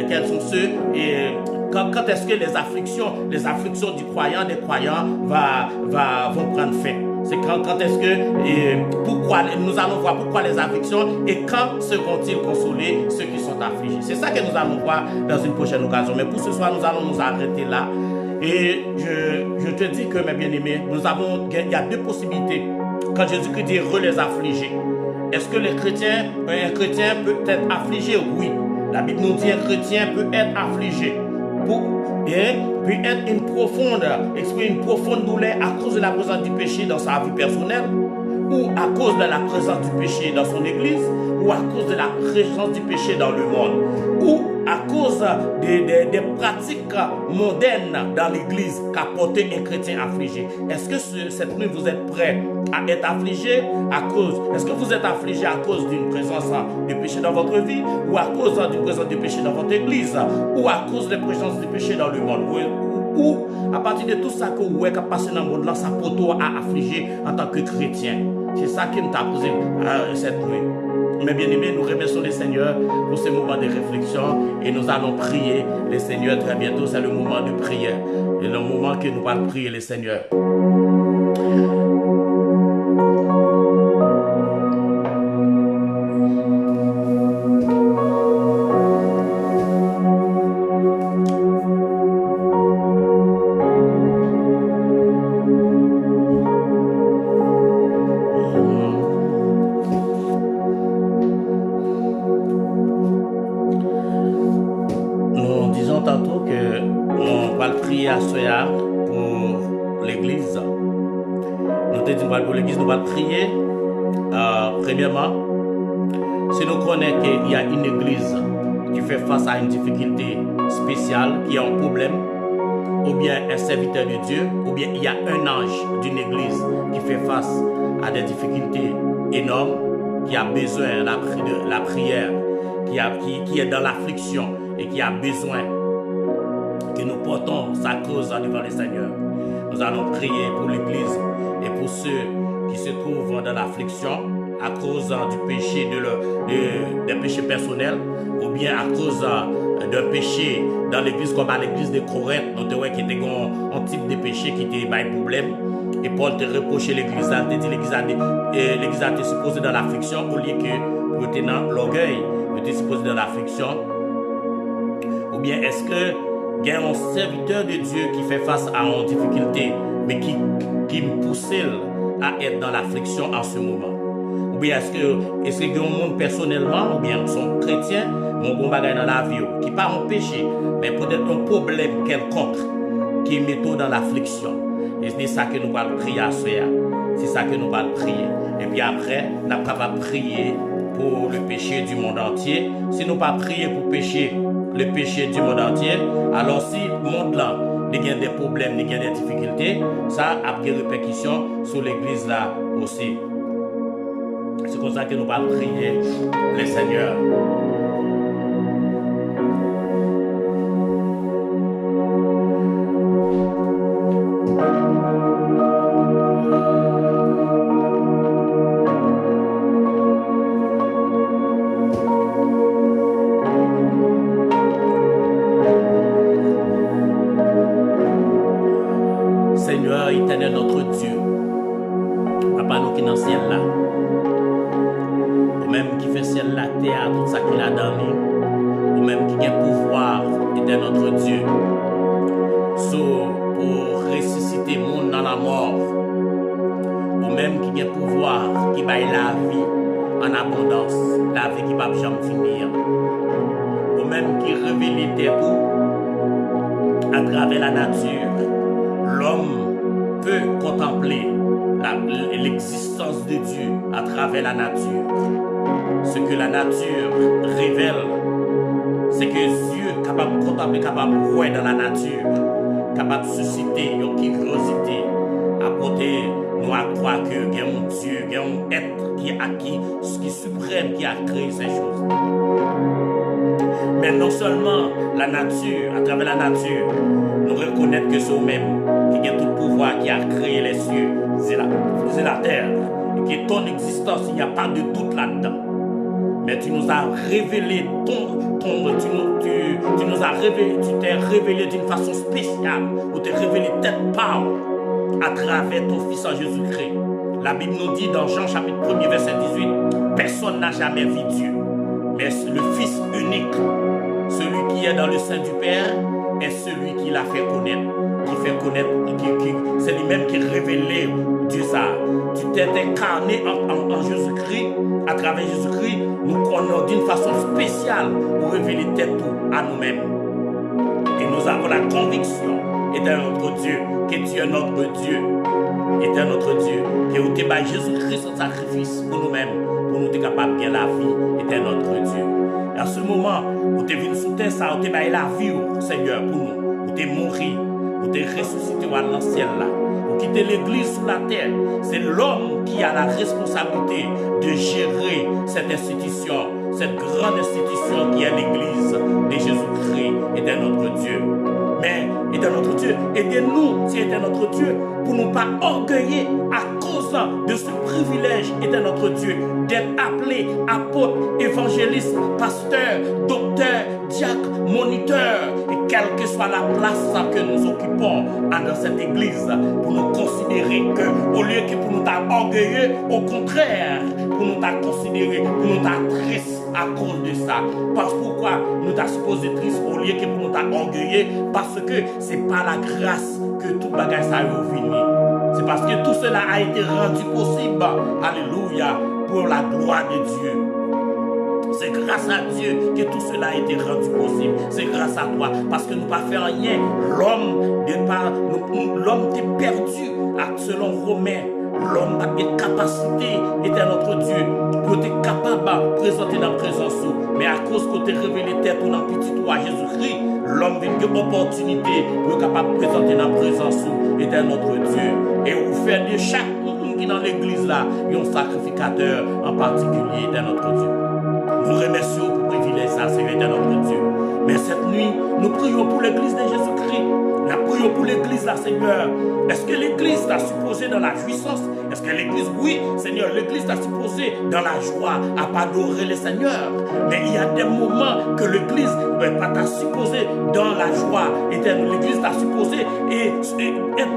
quels sont ceux et quand est-ce que les afflictions du croyant, des croyants vont prendre fin. C'est quand est-ce que, pourquoi, nous allons voir pourquoi les afflictions et quand seront-ils consolés ceux qui sont affligés. C'est ça que nous allons voir dans une prochaine occasion. Mais pour ce soir, nous allons nous arrêter là. Et je te dis que, mes bien-aimés, il y a deux possibilités. Quand Jésus-Christ dit « les affligés », est-ce que un chrétien peut être affligé? Oui. La Bible nous dit qu'un chrétien peut être affligé. Puis exprimer une profonde douleur à cause de la présence du péché dans sa vie personnelle, ou à cause de la présence du péché dans son église, ou à cause de la présence du péché dans le monde, ou à cause des pratiques mondaines dans l'église qu'a porté un chrétien affligé. Est-ce que cette nuit vous êtes prêts à être affligé est-ce que vous êtes affligé à cause d'une présence de péché dans votre vie, ou à cause d'une présence de péché dans votre église, ou à cause de la présence du péché dans le monde, ou à partir de tout ça que vous avez passé dans le monde là, ça peut à affliger en tant que chrétien. C'est ça qui nous a posé cette nuit. Mais bien aimés, nous remercions le Seigneur pour ce moment de réflexion et nous allons prier le Seigneur très bientôt. C'est le moment de prière et le moment que nous allons prier le Seigneur. Pour l'église. Nous te disons pour l'église, nous allons prier. Premièrement, si nous connaissons qu'il y a une église qui fait face à une difficulté spéciale, qui a un problème, ou bien un serviteur de Dieu, ou bien il y a un ange d'une église qui fait face à des difficultés énormes, qui a besoin de la prière, qui est dans l'affliction et qui a besoin que nous portons sa cause devant le Seigneur. Nous allons prier pour l'Église et pour ceux qui se trouvent dans l'affliction à cause du péché, des péchés personnels, ou bien à cause d'un péché dans l'Église, comme à l'Église de Corinthe, nous avons qui était un type de péché qui était un problème. Et Paul te reprochait l'Église, te dit l'Église a été supposée dans l'affliction au lieu que pour tenir l'orgueil, tu es supposé dans l'affliction. Ou bien est-ce que il y a un serviteur de Dieu qui fait face à une difficulté, mais qui me pousse à être dans l'affliction en ce moment? Ou bien est-ce qu'il y a un monde personnellement, ou bien son chrétien, mon bon bagage dans la vie, qui pas un péché, mais peut-être un problème quelconque qui met dans l'affliction? Et c'est ça que nous allons prier à ce soir. C'est ça que nous allons prier. Et puis après, nous allons pas prier pour le péché du monde entier. Si nous pas prier pour le péché du monde entier, alors si le monde là, il y a des problèmes, il y a des difficultés, ça a des répercussions sur l'église là aussi. C'est comme ça que nous allons prier le Seigneur. qui a pouvoir était notre Dieu. Pour ressusciter le monde dans la mort, ou même qui a pouvoir qui baille la vie en abondance, la vie qui ne va jamais finir, ou même qui révèle tout à travers la nature. L'homme peut contempler l'existence de Dieu à travers la nature. Ce que la nature révèle, c'est que Dieu est capable de contempler, capable de voir dans la nature, capable de susciter une curiosité, à côté nous à croire qu'il y a un Dieu, il y a un être qui est suprême, qui a créé ces choses. Mais non seulement la nature, à travers la nature, nous reconnaître que c'est nous-mêmes qui a tout pouvoir, qui a créé les cieux et la terre, et qui est ton existence, il n'y a pas de doute là-dedans. Mais tu nous as révélé tu nous as révélé, tu t'es révélé d'une façon spéciale, ou t'es révélé tête part à travers ton Fils en Jésus-Christ. La Bible nous dit dans Jean chapitre 1er verset 18, personne n'a jamais vu Dieu, mais le Fils unique, celui qui est dans le sein du Père, est celui qui l'a fait connaître, c'est lui-même qui a révélé Dieu ça. Tu t'es incarné en Jésus-Christ, à travers Jésus-Christ, nous connaissons d'une façon spéciale pour révéler tout à nous-mêmes. Et nous avons la conviction, étant notre Dieu, que tu es notre Dieu, étant notre Dieu, que vous t'es Jésus-Christ en sacrifice pour nous-mêmes, pour nous être capables de bien la vie, étant notre Dieu. Et à ce moment, vous t'es venu sous terre, ça, vous t'es la vie, Seigneur, pour nous, vous t'es mouru, vous t'es ressuscité dans le ciel là. Pour quitter l'église sur la terre, c'est l'homme qui a la responsabilité de gérer cette institution, cette grande institution qui est l'église de Jésus-Christ et de notre Dieu. Mais, et de notre Dieu, aidez-nous, si était notre Dieu, pour ne pas orgueiller à cause de ce privilège, et de notre Dieu, d'être appelé apôtre, évangéliste, pasteur, docteur, diacre, moniteur, et quelle que soit la place que nous occupons dans cette église, pour nous considérer que, au lieu que pour nous orgueilleux, au contraire, pour nous considérer, pour nous triste à cause de ça. Parce pourquoi nous t'a supposé triste au lieu que pour nous orgueilleux, parce que c'est pas la grâce que tout bagage ça est venu. C'est parce que tout cela a été rendu possible, alléluia, pour la gloire de Dieu. C'est grâce à Dieu que tout cela a été rendu possible. C'est grâce à toi, parce que nous ne pas faire rien. L'homme est perdu, selon Romains. L'homme a des capacités, était notre Dieu, pour être capable de présenter dans la présence. Mais à cause que tu as révélé tête pour notre petit toi, Jésus-Christ, l'homme a une opportunité pour être capable de présenter dans la présence, était notre Dieu. Et vous faites de chaque monde qui est dans l'église là, un sacrificateur en particulier, était notre Dieu. Nous remercions pour le privilège, ça, Seigneur, était notre Dieu. Mais cette nuit, nous prions pour l'église de Jésus-Christ. Nous prions pour l'église là, Seigneur. Est-ce que l'église t'a supposé dans la jouissance? Est-ce que l'église, oui, Seigneur, l'église t'a supposé dans la joie à pas adorer le Seigneur? Mais il y a des moments que l'église pas t'a supposé dans la joie. Et l'église t'a supposé être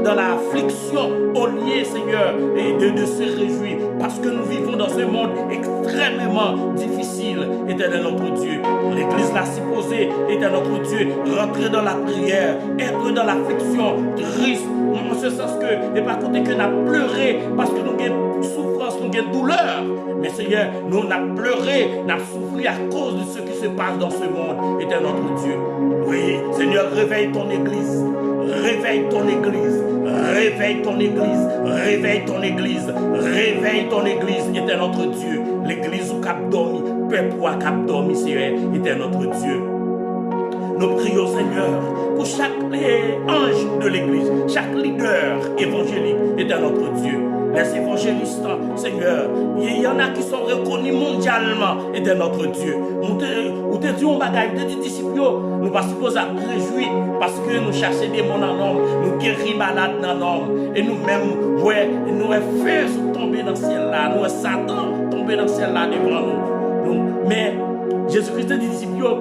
dans l'affliction au lieu, Seigneur, et de se réjouir. Parce que nous vivons dans un monde extrêmement difficile. Éternel notre Dieu. L'église l'a supposé, éternel notre Dieu, rentrer dans la prière, être dans l'affliction, triste, en ce sens que, et pas côté que nous avons pleuré, parce que nous avons souffrance, nous avons douleur. Mais Seigneur, nous avons pleuré, nous avons souffert à cause de ce qui se passe dans ce monde, éternel notre Dieu. Oui, Seigneur, réveille ton église. Réveille ton église, réveille ton église, réveille ton église, réveille ton église, était notre Dieu. L'église où cap dormi, peuple où cap dormi, Seigneur, était notre Dieu. Nous prions, Seigneur, pour chaque ange de l'église, chaque leader évangélique, était notre Dieu. Les évangélistes, Seigneur, il y en a qui sont reconnus mondialement, et de notre Dieu. Nous te disons, nous te disciples, nous ne pas supposés à réjouir parce que nous cherchons des démons en homme, nous guérissons malades en homme, et nous-mêmes, ouais, nous faisons tomber dans le ciel là, nous Satan tomber dans le ciel là devant nous. Mais Jésus-Christ dit disciples,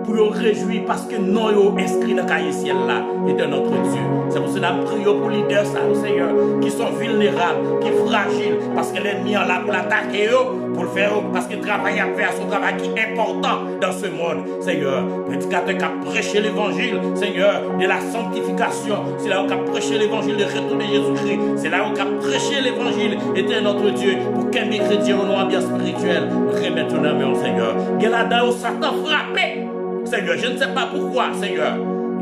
pour pour nous réjouir parce que nous sommes inscrits dans le cahier ciel là, et de notre Dieu. C'est pour cela que nous prions pour les leaders, Seigneur, qui sont vulnérables, qui sont fragiles, parce que l'ennemi est là pour l'attaquer, pour le faire, parce qu'il travaille à faire son travail qui est important dans ce monde, Seigneur. Prédicateur qui a prêché l'évangile, Seigneur, de la sanctification, c'est là où on a prêché l'évangile de retour de Jésus-Christ, c'est là où on a prêché l'évangile, et de notre Dieu, pour qu'un chrétien au nom bien spirituel, remettre ton âme, Seigneur. Il y a là-dedans où Satan frappé, Seigneur, je ne sais pas pourquoi, Seigneur.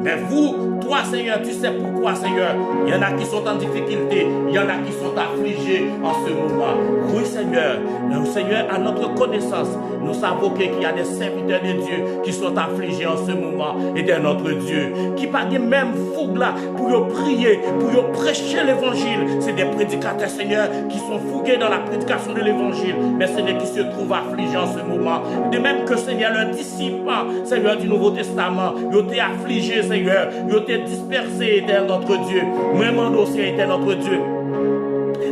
Mais vous, toi, Seigneur, tu sais pourquoi, Seigneur. Il y en a qui sont en difficulté, il y en a qui sont affligés en ce moment. Oui, Seigneur, nous, Seigneur, à notre connaissance, nous savons qu'il y a des serviteurs de Dieu qui sont affligés en ce moment et de notre Dieu, qui pas des mêmes fougues là pour prier, pour prêcher l'évangile. C'est des prédicateurs, Seigneur, qui sont fougués dans la prédication de l'évangile, mais Seigneur, qui se trouvent affligés en ce moment. De même que, Seigneur, leurs disciples, Seigneur, du Nouveau Testament, ils ont été affligés, Seigneur, ils ont été dispersés, éternel notre Dieu. Même aussi, éternel notre Dieu.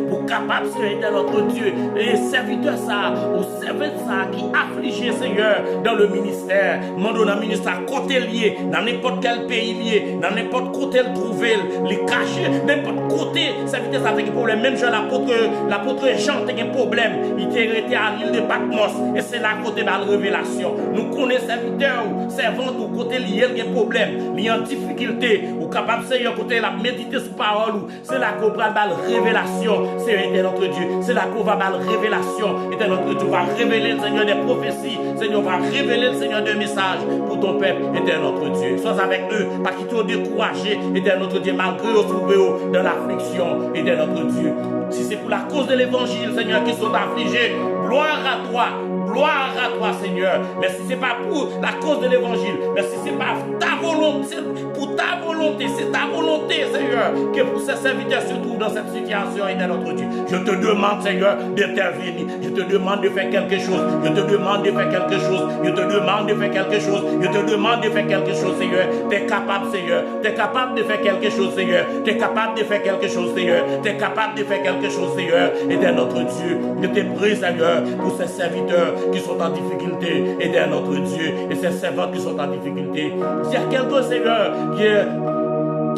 Pour capable, Seigneur, notre Dieu, et serviteur ça, ou serviteur ça, qui affligé, Seigneur, dans le ministère, mandons dans le ministère, côté lié, dans n'importe quel pays lié, dans n'importe côté le trouver, les cacher, n'importe côté, serviteur ça a des problèmes, même Jean l'apôtre Jean a des problèmes, il était arrêté à l'île de Patmos, et c'est là côté de la révélation. Nous connaissons serviteurs, servants, ou côté lié, il y a des problèmes, il y a une difficulté, ou capable, Seigneur, côté la méditer sur parole, c'est là qu'on prend la révélation. C'est notre Dieu. C'est là qu'on va avoir la révélation. Et notre Dieu va révéler le Seigneur des prophéties. Seigneur va révéler le Seigneur des messages pour ton peuple. Et notre Dieu. Sois avec eux. Pas qu'ils t'ont découragé. Et notre Dieu, malgré eux, trouver dans l'affliction. Et notre Dieu. Si c'est pour la cause de l'évangile, Seigneur, qui sont affligés, gloire à toi. Gloire à toi, Seigneur. Mais si ce n'est pas pour la cause de l'évangile, mais si ce n'est pas ta volonté, pour ta volonté, c'est ta volonté, Seigneur, que pour ces serviteurs se trouvent dans cette situation, et notre Dieu. Je te demande, Seigneur, d'intervenir. Je te demande de faire quelque chose. Je te demande de faire quelque chose. Je te demande de faire quelque chose. Je te demande de faire quelque chose, Seigneur. Tu es capable, Seigneur. Tu es capable de faire quelque chose, Seigneur. Tu es capable de faire quelque chose, Seigneur. Tu es capable de faire quelque chose, Seigneur. Et notre Dieu, je te prie, Seigneur, pour ces serviteurs qui sont en difficulté, aider notre Dieu, et ces servants qui sont en difficulté. S'il y a quelqu'un, Seigneur,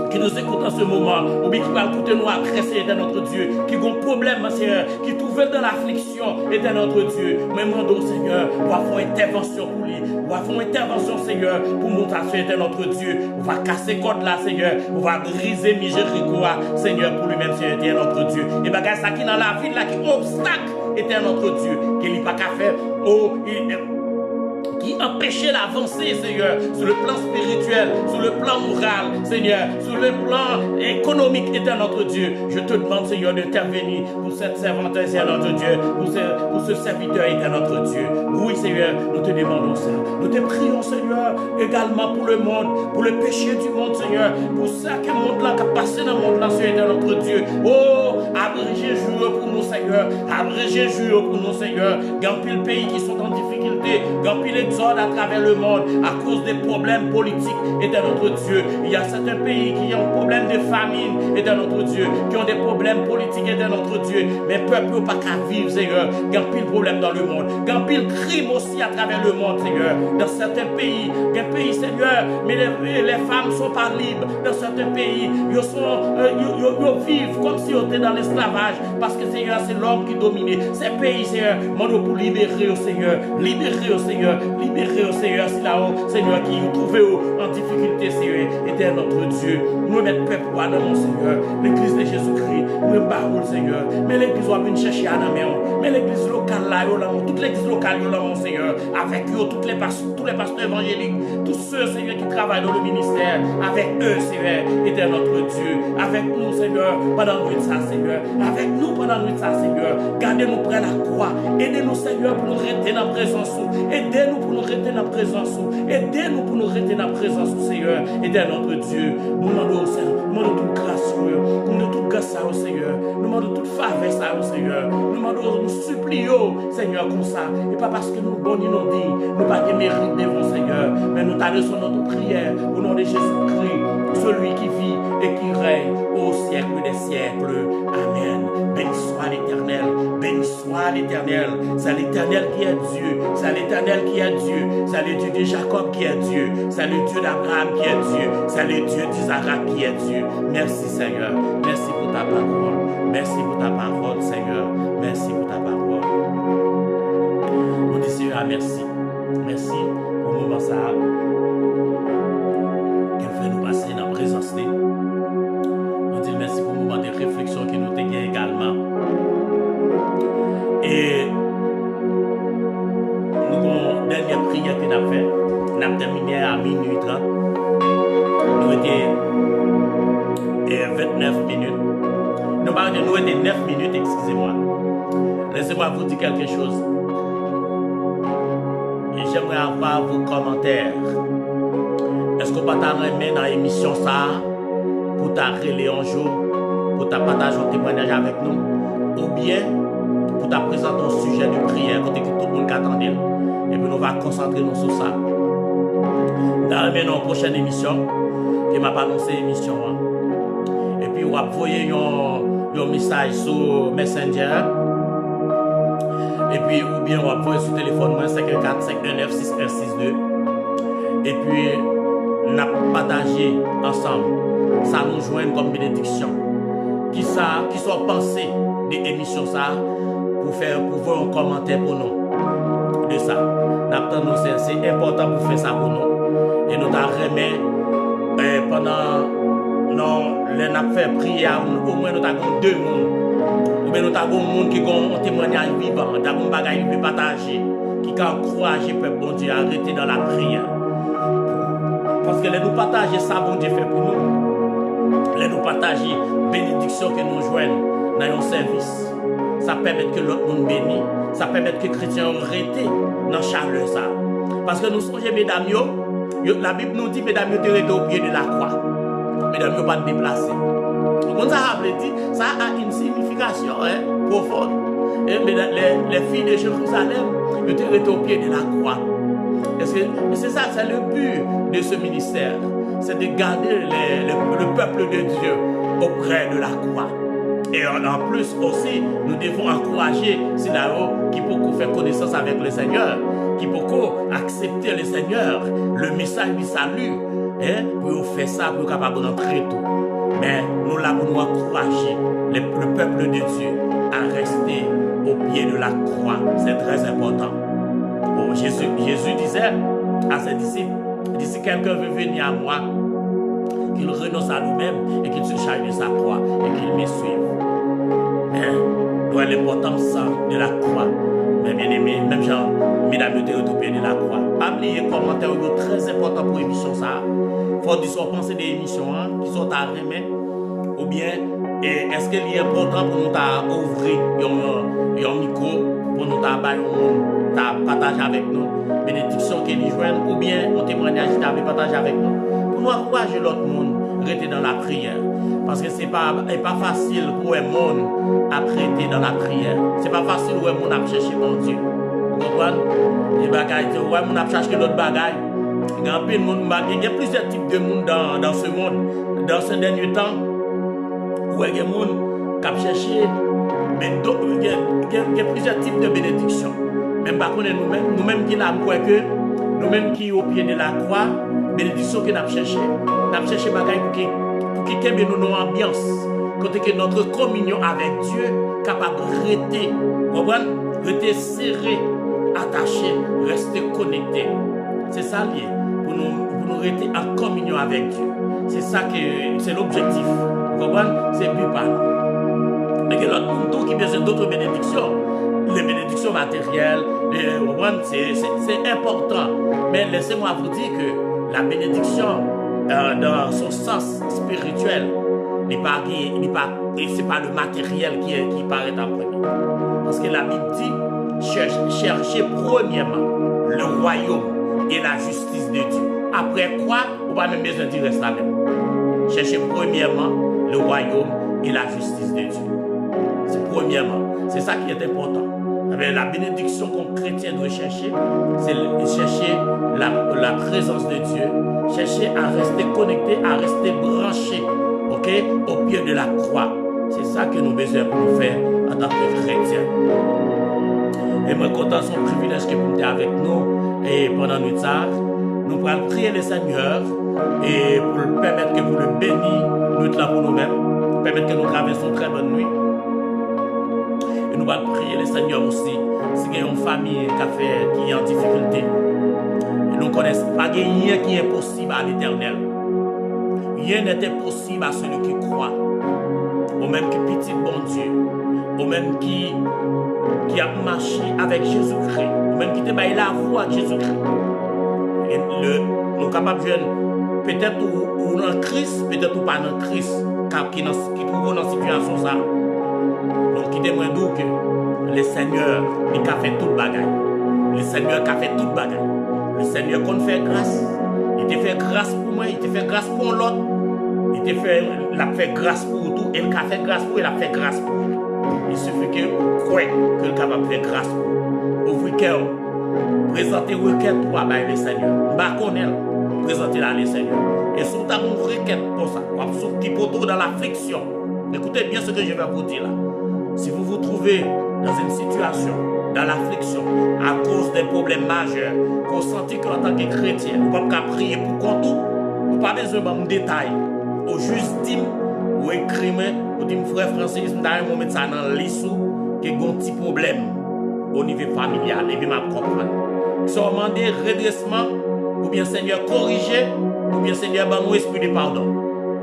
qui nous écoute en ce moment, ou bien qui va écouter nous adresser, aider notre Dieu, qui ont un problème, Seigneur, qui trouve dans l'affliction, aider notre Dieu, mais demandons, Seigneur, on va faire intervention pour lui, on va faire intervention, Seigneur, pour montrer aider notre Dieu, on va casser code là, Seigneur, on va briser Jéricho, Seigneur, pour lui-même, Seigneur, aider notre Dieu. Et bagage ça qui dans la vie là, qui obstacle, était notre Dieu, qu'il n'y a pas qu'à faire, qui empêchait l'avancée, Seigneur, sur le plan spirituel, sur le plan moral, Seigneur, sur le plan économique, était notre Dieu. Je te demande, Seigneur, d'intervenir pour cette servante, Seigneur, notre Dieu, pour ce serviteur, était notre Dieu. Oui, Seigneur, nous te demandons ça. Nous te prions, Seigneur, également pour le monde, pour le péché du monde, Seigneur, pour ça que le monde-là, qui a passé dans le monde-là, Seigneur, était notre Dieu. Oh, abrégez jour pour nous, Seigneur, abrégez jour pour nous, Seigneur. Gampille le pays qui sont en difficulté, gampille l'exode à travers le monde à cause des problèmes politiques et de notre Dieu. Il y a certains pays qui ont des problèmes de famine et de notre Dieu, qui ont des problèmes politiques et de notre Dieu. Mais peuple pas qu'à vivre, Seigneur. Il y a pile problème dans le monde. Il y a pile crime aussi à travers le monde, Seigneur. Dans certains pays, Seigneur, mais les femmes ne sont pas libres. Dans certains pays, ils vivent comme si ils étaient dans l'esclavage. Parce que, Seigneur, c'est l'homme qui domine. Ces pays, Seigneur, demandons pour libérer au Seigneur. Libérer au Seigneur. Libérer au Seigneur, c'est là-haut, Seigneur, qui nous trouve en difficulté, Seigneur, était notre Dieu. Nous mettons peuple dans mon Seigneur, l'église de Jésus-Christ, nous baroule, Seigneur. Mais l'église va venir chercher à nous, mais l'église locale là, toute l'église locale là, mon Seigneur, avec eux, tous les pasteurs évangéliques, tous ceux, Seigneur, qui travaillent dans le ministère, avec eux, Seigneur, était notre Dieu. Avec nous, Seigneur, pendant nuit ça, Seigneur. Avec nous pendant nuit ça, Seigneur. Gardez-nous près la croix. Aidez-nous, Seigneur, pour nous rester dans la présence. Aidez-nous pour nous rester dans la présence. Aidez-nous pour nous rester dans la présence, Seigneur. Aidez notre Dieu. Nous demandons, Seigneur, nous demandons toute grâce, nous demandons toute grâce, Seigneur. Nous demandons toute faveur, Seigneur. Nous demandons, nous supplions, Seigneur, comme ça. Et pas parce que nous bons, nous dit, nous pas de mérite devant, Seigneur. Mais nous t'adressons notre prière. prière au nom de Jésus-Christ, celui qui vit et qui règne au siècle des siècles. Amen. Béni soit l'Éternel, béni soit l'Éternel. C'est l'Éternel qui est Dieu, c'est l'Éternel qui est Dieu, c'est le Dieu de Jacob qui est Dieu, c'est le Dieu d'Abraham qui est Dieu, c'est le Dieu d'Isaac qui est Dieu. Merci Seigneur, merci pour ta parole, merci pour ta parole Seigneur, merci pour ta parole. On dit Seigneur, merci, merci pour le moment ça qu'elle fait nous passer dans la présence. On dit merci pour le moment de réflexion que nous avons également. Et nous avons une dernière prière que nous avons fait. Nous avons terminé à minuit 30. Nous étions 29 minutes. Nous étions 9 minutes, excusez-moi. Laissez-moi vous dire quelque chose. Et j'aimerais avoir vos commentaires. Est-ce qu'on peut t'arrêter dans l'émission ça pour t'arrêter un jour, pour ta partager un témoignage avec nous, ou bien pour ta présenter un sujet de prière côté que tout le monde attend. Et puis nous va concentrer nous sur ça. Dans une prochaine émission, qui m'a annoncé l'émission. Et puis on va envoyer un message sur Messenger. Et puis ou bien on va envoyer sur téléphone 514-519-6162. Et puis on a partagé ensemble. Ça nous joint comme bénédiction. Qui sont pensés des émissions ça pour voir un commentaire pour nous de ça. C'est important pour faire ça pour nous. Et nous avons remis pendant les fait prière, au moins nous avons 2 mondes. Ou bien nous avons un monde qui a un témoignage vivant, nous avons un bagage qui peut partager, qui a encouragé le peuple bon Dieu à arrêter dans la prière. Parce que nous partager ça, bon Dieu fait pour nous. Nous partager bénédiction que nous joignons dans un service. Ça permet que l'autre monde bénisse. Ça permet que les chrétiens arrêtent dans chaleur ça. Parce que nous sommes, mesdames, la Bible nous dit, mesdames, vous êtes au pied de la croix. Mesdames, vous pas déplacés. Comme ça a une signification profonde. Et les filles de Jérusalem, vous êtes au pied de la croix. C'est ça, c'est le but de ce ministère. C'est de garder le peuple de Dieu auprès de la croix. Et en plus aussi, nous devons encourager ces qui peuvent faire connaissance avec le Seigneur, qui peuvent accepter le Seigneur, le message du salut, pour faire ça, pour être capable d'entrer tout. Mais nous là pour nous encourager le peuple de Dieu à rester au pied de la croix. C'est très important. Oh, Jésus disait à ses disciples, si quelqu'un veut venir à moi, qu'il renonce à lui-même et qu'il se charge de sa croix et qu'il me suive. L'importance de la croix. Mais bien aimé, même Jean, mesdames, au pied de la croix. Pas oublier les commentaires très importants pour l'émission ça. Il faut dire penser des émissions qui sont à remettre. Ou bien, est-ce qu'il est important pour nous ouvrir un micro, pour nous partager avec nous, bénédiction qu'ils joignent, ou bien un témoignage qu'ils partagé avec nous, pour nous encourager l'autre monde, rester dans la prière. Parce que ce n'est pas facile pour un monde à prêter dans la prière. Ce n'est pas facile pour un monde à chercher mon Dieu. Vous comprenez? Les bagailles, un monde à chercher l'autre bagaille. Il y a plusieurs types de monde dans ce monde. Dans ce dernier temps, où il y a des gens qui cherchent, mais il y a plusieurs types de bénédictions. Même par contre, nous-mêmes qui l'avons que nous-mêmes qui au pied de la croix, bénédiction que nous avons cherché. Nous avons cherché bagaille pour qu'il y ait une ambiance. Côté que notre communion avec Dieu capable de rester serré, attaché, rester connecté. C'est ça lié. Pour nous rester en communion avec Dieu. C'est ça que c'est l'objectif. Vous comprenez? C'est plus pas. Mais que l'autre monde qui a besoin d'autres bénédictions. Les bénédictions matérielles, c'est important. Mais laissez-moi vous dire que la bénédiction, dans son sens spirituel, c'est pas le matériel qui paraît en premier. Parce que la Bible dit, cherchez premièrement le royaume et la justice de Dieu. Après quoi, on va même besoin de rester là même. Cherchez premièrement le royaume et la justice de Dieu. C'est premièrement. C'est ça qui est important. La bénédiction qu'un chrétien doit chercher, c'est chercher la présence de Dieu, chercher à rester connecté, à rester branché, ok, au pied de la croix. C'est ça que nous avons besoin pour nous faire en tant que chrétiens. Et moi, content son privilège que vous êtes avec nous et pendant notre temps, nous allons prier le Seigneur et pour le permettre que vous le bénisse, nous là pour nous-mêmes, permettre que nous traversions une très bonne nuit. Et nous allons prier le Seigneur aussi. Si il y a une famille qui est en difficulté, et nous ne connaissons pas rien qui est impossible à l'Éternel. Rien n'est impossible à celui qui croit. Au même qui petit bon Dieu, au même qui a marché avec Jésus-Christ, au même qui te baille la voix de Jésus-Christ. Et nous sommes capables de jouer peut-être ou dans Christ, peut-être ou pas dans Christ, qui trouve dans cette situation ça. Donc, qui témoigne d'où que le Seigneur, il a fait tout le bagage. Le Seigneur qui a fait tout le bagage. Le Seigneur qu'on fait grâce. Il te fait grâce pour moi, il te fait grâce pour l'autre. Il a fait grâce pour tout. Et il a fait grâce pour, il a fait grâce pour. Il suffit que vous croyez que le capable de faire grâce pour. Ouvrez cœur. Présentez requête pour le Seigneur. Présentez-la le Seigneur. Et si vous avez une requête pour ça, vous avez un petit poteau dans l'affliction. Écoutez bien ce que je vais vous dire là. Si vous vous trouvez dans une situation, dans l'affliction, à cause des problèmes majeurs, vous sentez qu'en tant que chrétien, vous ne pouvez pas prier pour compte, vous n'avez pas besoin de détails. Au juste dit, ou écrivez, ou dit, frère Francis, je vais mettre ça dans le liste, qui a un petit problème au niveau familial, et puis je comprendre. Si vous demandez redressement, ou bien Seigneur corriger, ou bien Seigneur donne esprit de pardon.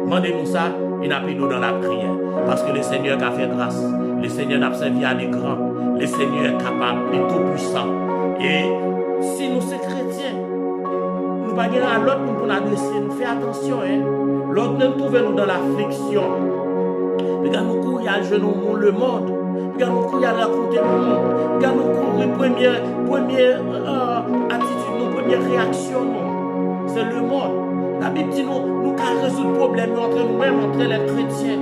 Demandez-nous ça, et nous appelons dans la prière. Parce que le Seigneur a fait grâce. Le Seigneur a servi à des grands. Le Seigneur est capable, il est tout puissant. Et si nous sommes chrétiens, nous ne pouvons pas à l'autre pour nous adresser. Nous faisons attention. L'autre nous trouve dans l'affliction. Regardez-nous courir à genoux le monde. Regardez-nous courir à raconter le monde. Regardez-nous courir première attitude, nos premières réactions. C'est le monde. La Bible dit nous pouvons résoudre le problème entre nous-mêmes, entre les chrétiens.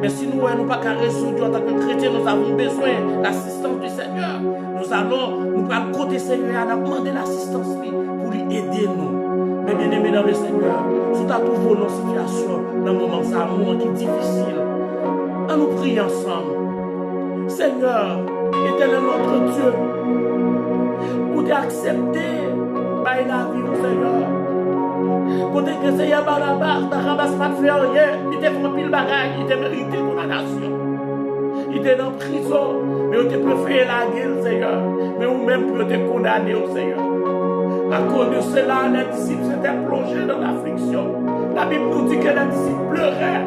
Mais si nous ne pouvons pas résoudre en tant que chrétiens, nous avons besoin de l'assistance du Seigneur. Nous allons côté Seigneur, nous demander l'assistance pour lui aider nous. Mais bien aimés dans le Seigneur, si tu as trouvé nos situations, dans un moment qui est difficile, on nous prie ensemble. Seigneur, éternel notre Dieu, pour t'accepter par la vie au Seigneur. Côté que le Seigneur Barnabas, tu n'as pas fait rien, il t'a fait pile bagaille, il t'a mérité pour la nation. Il était en prison, mais il t'a préféré la guerre, Seigneur. Mais vous-même, vous êtes condamné au Seigneur. À cause de cela, les disciples s'étaient plongés dans l'affliction. La Bible nous dit que les disciples pleuraient.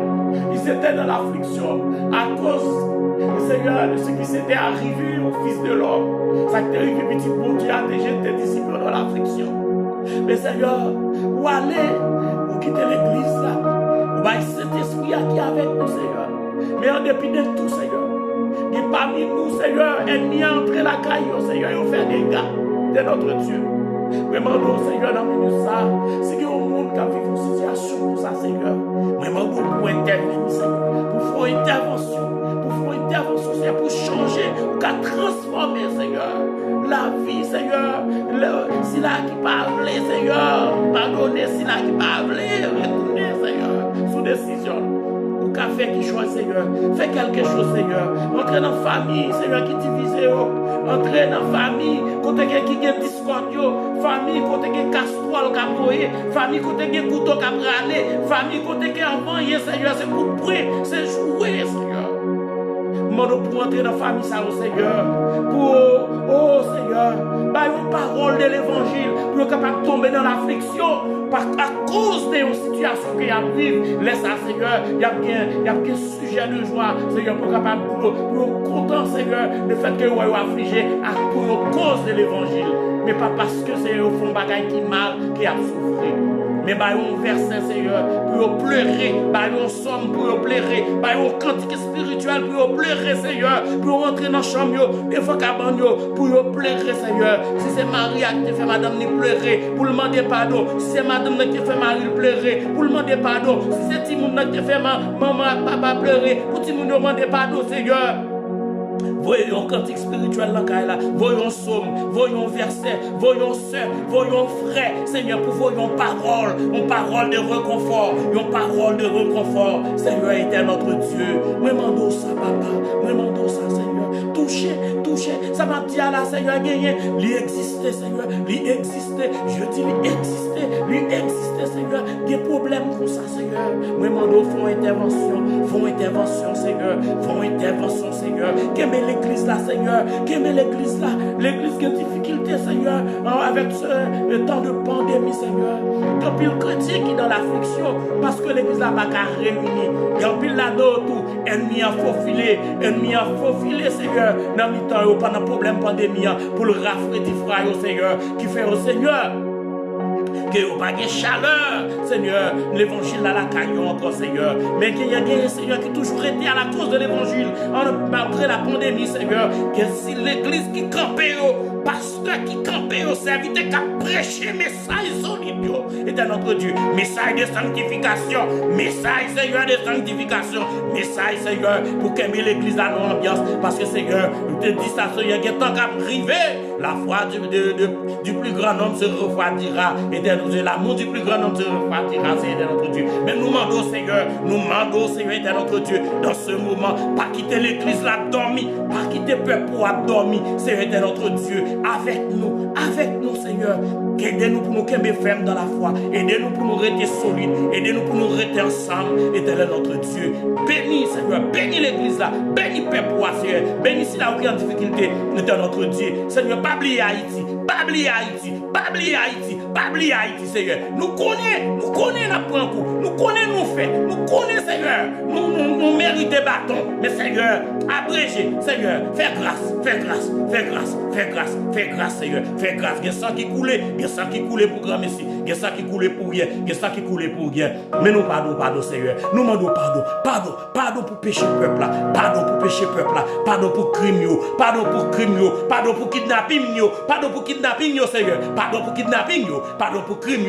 Ils étaient dans l'affliction à cause, Seigneur, de ce qui s'était arrivé au Fils de l'homme. Ça t'est arrivé, petit bon Dieu, a déjà tes disciples dans l'affliction. Mais Seigneur, où aller, où quitter l'église là, où va cet esprit qui est avec nous, Seigneur. Mais en dépit de tout, Seigneur, et parmi nous, Seigneur, ennemis entrer la caillou, Seigneur, et on fait des gars de notre Dieu. Vraiment, nous, Seigneur, dans le milieu ça, c'est qu'il y a un monde qui a vécu une situation pour ça, Seigneur. Vraiment, pour intervenir, Seigneur, pour faire une intervention, Seigneur, pour changer, pour transformer, Seigneur, la vie, Seigneur. Si là qui parle, Seigneur, pardonnez, si là qui parle, retournez, Seigneur, sous décision. Pour qu'à faire qui choisit, Seigneur, fais quelque chose, Seigneur. Entrez dans la famille, Seigneur, qui divise, entrez dans la famille, côté qui a discorde, famille, côté qui a castrol, famille, côté qui a couteau, qui a bralé, famille, côté qui a envoyé, Seigneur, c'est pour prier, c'est jouer, Seigneur. Pour entrer dans la famille, ça, au Seigneur, pour, oh Seigneur, par une parole de l'évangile, pour être capable de tomber dans l'affliction, à cause de situations qu'il y a à vivre, laisse ça, Seigneur, il y a bien sujet de joie, Seigneur, pour être capable pour content, Seigneur, le fait que vous êtes affligé pour cause de l'évangile, mais pas parce que c'est au fond bagaille qui mal, qui a souffert. Mais bah on verset, Seigneur, pour pleurer, bah on somme pour pleurer, bah on cantique spirituel pour pleurer, Seigneur, pour rentrer dans la chambre, des fois pour pleurer, Seigneur. Si c'est Maria qui te fait madame ni pleurer, pour demander pardon. Si c'est madame qui te fait Marie pleurer, pour demander pardon. Si c'est Timoun qui te fait maman, papa pleurer, pour Timoun demander pardon, Seigneur. Voyons cantique spirituel là, voyons somme, voyons verset, voyons soeur, voyons frère, Seigneur, pour voyons parole, une parole de réconfort, une parole de réconfort. Seigneur était notre Dieu. Moi mando ça, papa, moi mando ça, Seigneur. Touchez, ça m'a dit à la Seigneur gagné, lui existait, Seigneur, lui existait, je dis lui existait, Seigneur, des problèmes comme ça, Seigneur. Moi mando font intervention, Seigneur, Seigneur. Qu'aime l'église là, Seigneur, qu'aime l'église là, l'église qui a difficulté, Seigneur, avec le temps de pandémie, Seigneur. Quand pile chrétien qui est dans l'affliction, parce que l'église là n'a pas réuni. Quand pile là-dedans, tout, ennemi a faufilé, Seigneur, dans le temps, pendant le problème pandémie, pour le rafraîchir, Seigneur, qui fait au Seigneur. Que vous pas de chaleur, Seigneur, l'évangile à la caillou encore, Seigneur. Mais qu'il y a des Seigneur qui toujours été à la cause de l'évangile, malgré la pandémie, Seigneur. Que si l'église qui campait, pasteur qui campait, serviteur qui a prêché, message solide, était notre Dieu. Message de sanctification, message, Seigneur, de sanctification, message, Seigneur, pour qu'aimer l'église dans l'ambiance. Parce que, Seigneur, je te dis ça, Seigneur, qu'il y a tant qu'à priver, la foi du plus grand homme se refroidira. Et l'amour du plus grand homme se refroidira, c'est notre Dieu. Mais nous demandons, Seigneur, était notre Dieu, dans ce moment, pas quitter l'église là dormi, pas quitter le peuple pour dormir, Seigneur, était notre Dieu, avec nous, Seigneur. Aidez-nous pour nous qu'aimer ferme dans la foi, aidez-nous pour nous rester solides, aidez-nous pour nous rester ensemble, éternel notre Dieu. Bénis, Seigneur, bénis l'église là, bénis le peuple, Seigneur, bénis si là où il y a difficulté, éternel notre Dieu. Seigneur, pas oublier Haïti, Seigneur. Nous connaissons la point coup, nous connaissons nos faits, nous connaissons, Seigneur, nous méritons des bâtons, mais Seigneur, abrégez, Seigneur, fais grâce, Seigneur, fais grâce. Il y a ça qui coulait, pour grand Messie, il y a ça qui coulait pour rien, mais nous pardon, Seigneur, nous demandons pardon pour péché peuple là, pardon pour crime, pardon pour kidnapping, Seigneur, pardon pour crime,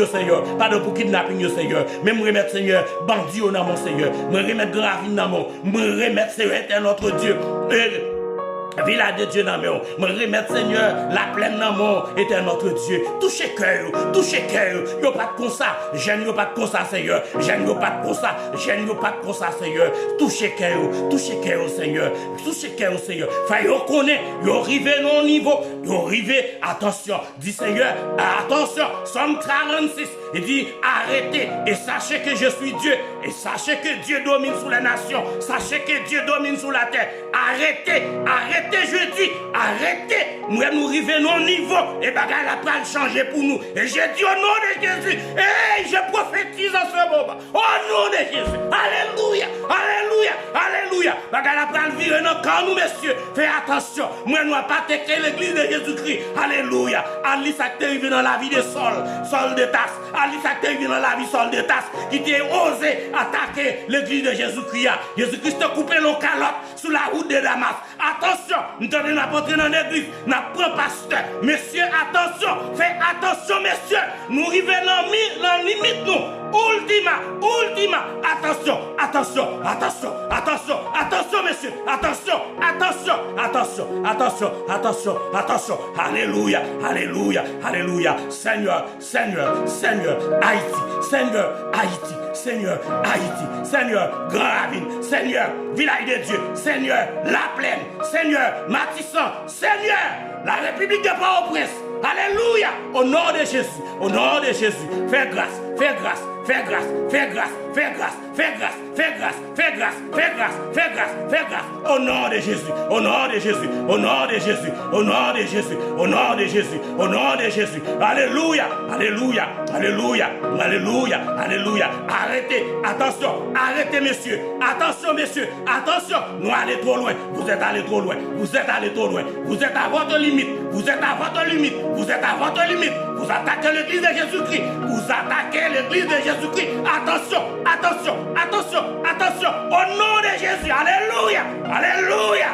Seigneur, pardon pour kidnapping, Seigneur, mais me remettre, Seigneur, bandit au nom, Seigneur, me remettre gravine dans mon, me remettre, Seigneur, est notre Dieu. Village de Dieu dans mon, me remettre, Seigneur, la plaine dans mon, était notre Dieu. Touchez cœur, yo pas de comme ça, j'aime yo pas de comme ça, Seigneur, Seigneur, touchez cœur, Seigneur, Fait yo connaît, yo rivé non niveau, yo rivé, attention, dit Seigneur, attention, Somme 46, il dit, arrêtez, et sachez que je suis Dieu, et sachez que Dieu domine sur les nations, sachez que Dieu domine sur la terre, arrêtez, je dis, arrêtez, nous arrivons au niveau, et bagaille la pas changer pour nous, et je dis au nom de Jésus, et je prophétise en ce moment, au nom de Jésus, alléluia, bagaille la pas virer dans quand nous, messieurs, faites attention, moi nous pas attaquer l'église de Jésus-Christ, alléluia, Ali ça qui est arrivé dans la vie de Saul de Tasse, Ali ça qui est arrivé dans la vie de Saul de Tasse, qui t'a osé attaquer l'église de Jésus-Christ, Jésus-Christ a coupé nos calottes sur la route de Damas, attention, nous devons apporter dans l'église, nous prenons pasteur. Messieurs, attention, faites attention, messieurs. Nous arrivons dans la limite, nous. Ultima, attention, messieurs, attention, alléluia, Seigneur, Haïti, Seigneur, Grand Ravine, Seigneur, Village de Dieu, Seigneur, La Plaine, Seigneur, Matissan, Seigneur, la République de Port-au-Prince, alléluia, au nom de Jésus, fais grâce, au nom de Jésus, alléluia, arrêtez messieurs, attention, nous allons trop loin, vous êtes allés trop loin, vous êtes à votre limite, vous attaquez l'église de Jésus-Christ, l'église de Jésus-Christ. Attention, attention, attention, attention. Au nom de Jésus. Alléluia. Alléluia.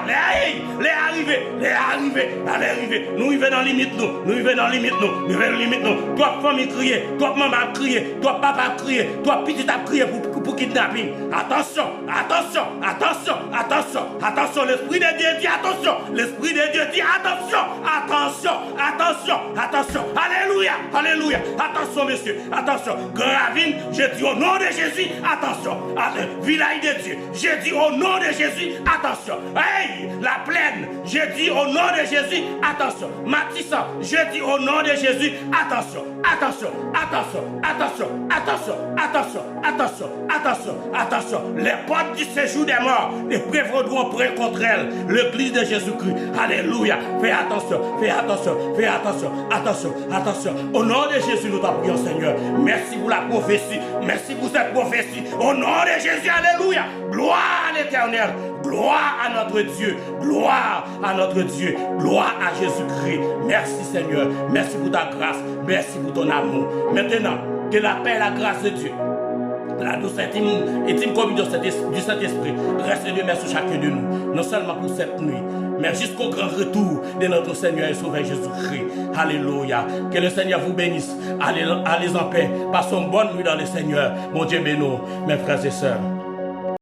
Les arrivés. Nous vivons dans la limite, nous vivons dans la limite, nous vivons dans la limite. Toi, famille crier, toi, maman crier, toi, papa crier, toi, petit a crier pour kidnapping. Attention, attention, attention, attention, attention. L'Esprit de Dieu dit attention. L'Esprit de Dieu dit attention, attention, attention, attention. Alléluia, alléluia. Attention, monsieur, attention. Gravine, je dis au nom de Jésus, attention. Village de Dieu, je dis au nom de Jésus, attention. Hey, la plaine, je dis au nom de Jésus, attention. Matissa, je dis au nom de Jésus, attention, attention, attention, attention, attention, attention, attention, attention, attention. Les portes du séjour des morts, les prévaudront près contre elles. L'église de Jésus-Christ, alléluia. Fais attention, fais attention, fais attention, attention, attention. Au nom de Jésus, nous t'en prions, Seigneur. Merci pour la prophétie, merci pour cette prophétie. Au nom de Jésus, alléluia. Gloire à l'Éternel, gloire à notre Dieu, gloire à notre Dieu, gloire à Jésus-Christ. Merci, Seigneur. Merci pour ta grâce, merci pour ton amour. Maintenant, que la paix et la grâce de Dieu, la douce intime communion du Saint-Esprit reste de sur chacun de nous, non seulement pour cette nuit, mais jusqu'au grand retour de notre Seigneur et Sauveur Jésus-Christ. Alléluia. Que le Seigneur vous bénisse. Allez en paix. Passons bonne nuit dans le Seigneur. Mon Dieu bénisse, mes frères et sœurs.